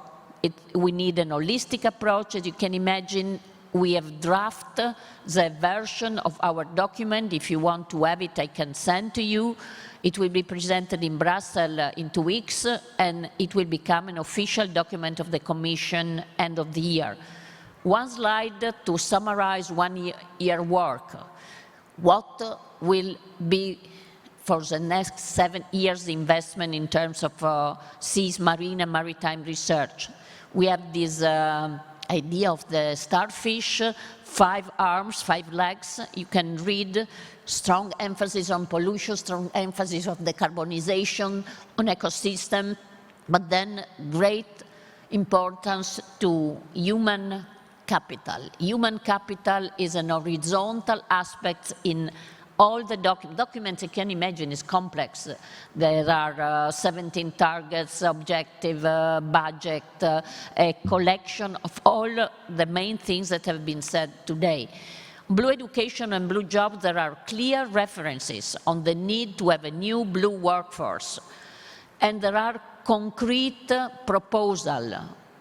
We need an holistic approach. As you can imagine, we have drafted the version of our document. If you want to have it, I can send to you. It will be presented in Brussels in 2 weeks, and it will become an official document of the Commission end of the year. One slide to summarize 1 year work. What will be for the next 7 years investment in terms of seas, marine and maritime research? We have this idea of the starfish, 5 arms, 5 legs. You can read strong emphasis on pollution, strong emphasis on decarbonization, on ecosystem, but then great importance to human capital. Human capital is an horizontal aspect in all the documents. You can imagine is complex. There are 17 targets, objective, budget, a collection of all the main things that have been said today. Blue education and blue jobs, there are clear references on the need to have a new blue workforce. And there are concrete proposals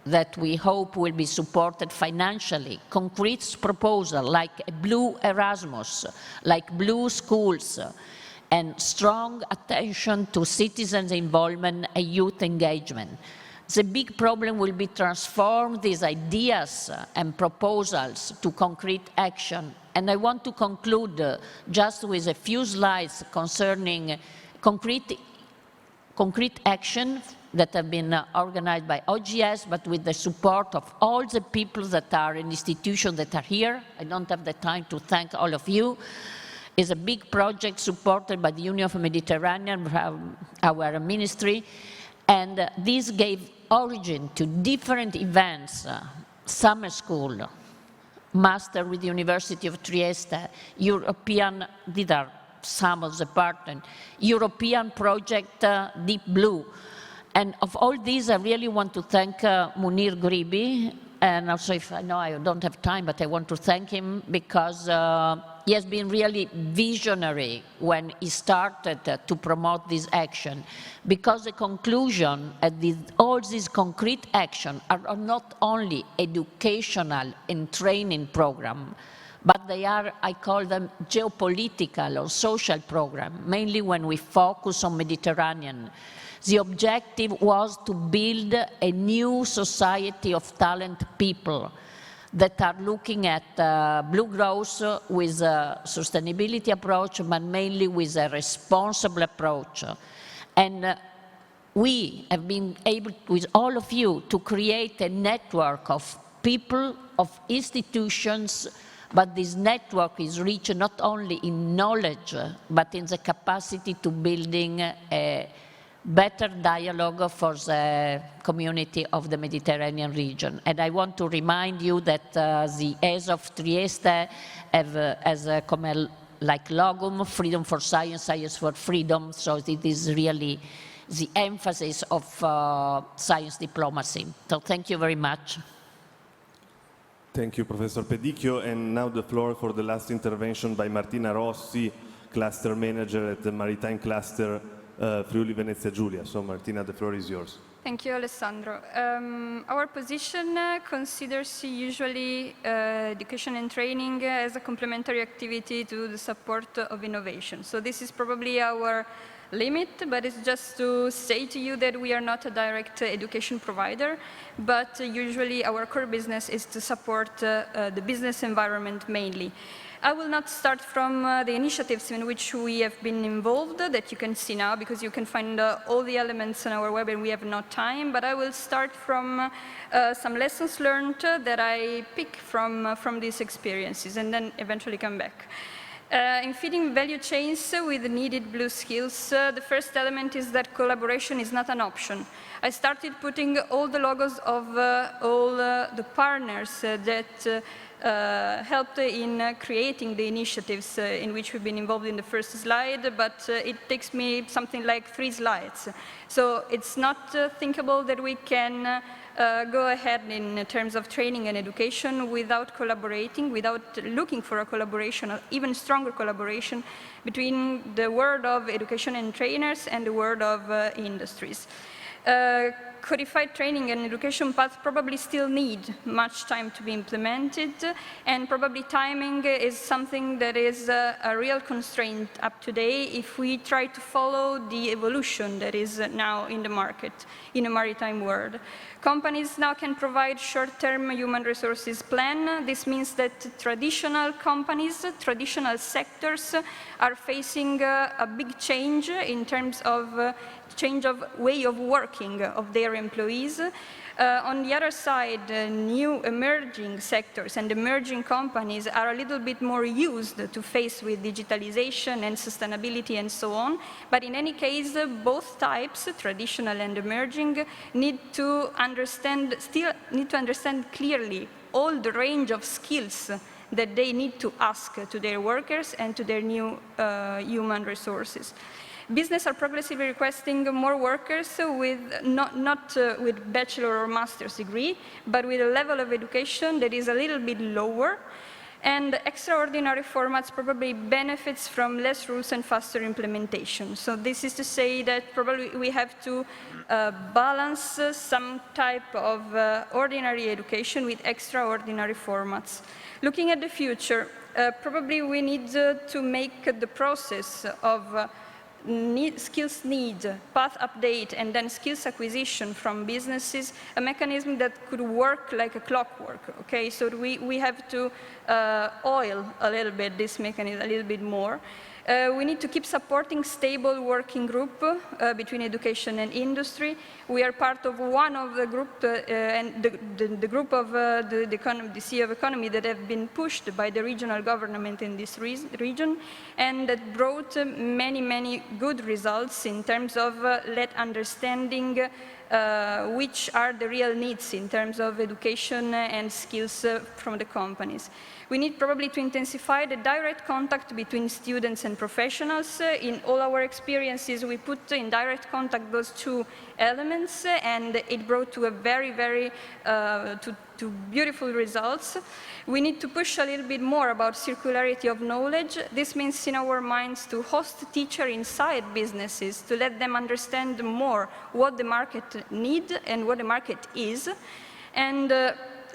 that we hope will be supported financially, concrete proposals like a Blue Erasmus, like Blue Schools, and strong attention to citizens' involvement and youth engagement. The big problem will be transform these ideas and proposals to concrete action. And I want to conclude just with a few slides concerning concrete action that have been organized by OGS, but with the support of all the people that are in institutions that are here. I don't have the time to thank all of you. It's a big project supported by the Union of the Mediterranean, our ministry, and this gave origin to different events, summer school, master with the University of Trieste, European, these are some of the partners, European project Deep Blue. And of all these, I really want to thank Munir Gribi, and also if I know I don't have time, but I want to thank him because he has been really visionary when he started to promote this action, because the conclusion at all these concrete actions are not only educational and training program, but they are, I call them, geopolitical or social program, mainly when we focus on Mediterranean. The objective was to build a new society of talent people that are looking at blue growth with a sustainability approach, but mainly with a responsible approach. And we have been able, with all of you, to create a network of people, of institutions, but this network is rich not only in knowledge, but in the capacity to building a better dialogue for the community of the Mediterranean region. And I want to remind you that the ESO of Trieste have as a like logum, freedom for science, science for freedom. So it is really the emphasis of science diplomacy. So thank you very much. Thank you, Professor Pedicchio. And now the floor for the last intervention by Martina Rossi, Cluster Manager at the Maritime Cluster Friuli Venezia Giulia. So Martina, the floor is yours. Thank you, Alessandro. Our position considers usually education and training as a complementary activity to the support of innovation. So this is probably our limit, but it's just to say to you that we are not a direct education provider, but usually our core business is to support the business environment mainly. I will not start from the initiatives in which we have been involved that you can see now, because you can find all the elements on our web and we have no time, but I will start from some lessons learned that I pick from these experiences and then eventually come back. In feeding value chains with needed blue skills, the first element is that collaboration is not an option. I started putting all the logos of all the partners that helped in creating the initiatives in which we've been involved in the first slide, but it takes me something like 3 slides. So it's not thinkable that we can go ahead in terms of training and education without collaborating, without looking for a collaboration, or even stronger collaboration between the world of education and trainers and the world of industries. Codified training and education paths probably still need much time to be implemented, and probably timing is something that is a real constraint up to date if we try to follow the evolution that is now in the market, in a maritime world. Companies now can provide short-term human resources plan. This means that traditional companies, traditional sectors are facing a big change in terms of change of way of working of their employees. On the other side, new emerging sectors and emerging companies are a little bit more used to face with digitalization and sustainability and so on. But in any case, both types, traditional and emerging, need to understand clearly all the range of skills that they need to ask to their workers and to their new human resources. Business are progressively requesting more workers with not with bachelor or master's degree, but with a level of education that is a little bit lower. And extraordinary formats probably benefits from less rules and faster implementation. So this is to say that probably we have to balance some type of ordinary education with extraordinary formats. Looking at the future, probably we need to make the process of skills need, path update, and then skills acquisition from businesses, a mechanism that could work like a clockwork, okay? So we have to oil a little bit this mechanism, a little bit more. We need to keep supporting stable working group between education and industry. We are part of one of the group, and the group of the Sea of Economy that have been pushed by the regional government in this region, and that brought many, many good results in terms of understanding which are the real needs in terms of education and skills from the companies. We need probably to intensify the direct contact between students and professionals. In all our experiences, we put in direct contact those two elements, and it brought to a very, very to beautiful results. We need to push a little bit more about circularity of knowledge. This means in our minds to host teachers inside businesses, to let them understand more what the market needs and what the market is. And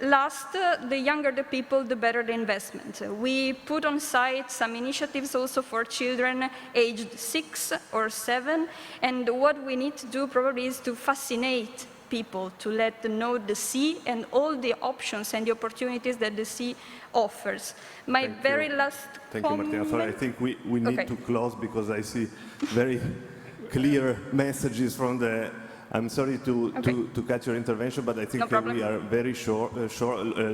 last, the younger the people, the better the investment. We put on site some initiatives also for children aged 6 or 7, and what we need to do probably is to fascinate people, to let them know the sea and all the options and the opportunities that the sea offers. My very last Thank you, Martina. Sorry, I think we need to close because I see very clear messages from the... I'm sorry to cut your intervention, but I think we are very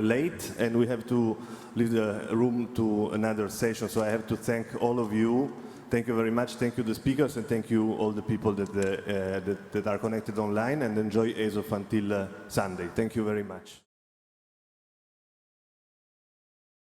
late, and we have to leave the room to another session. So I have to thank all of you. Thank you very much. Thank you, the speakers, and thank you all the people that are connected online. And enjoy ESOF until Sunday. Thank you very much.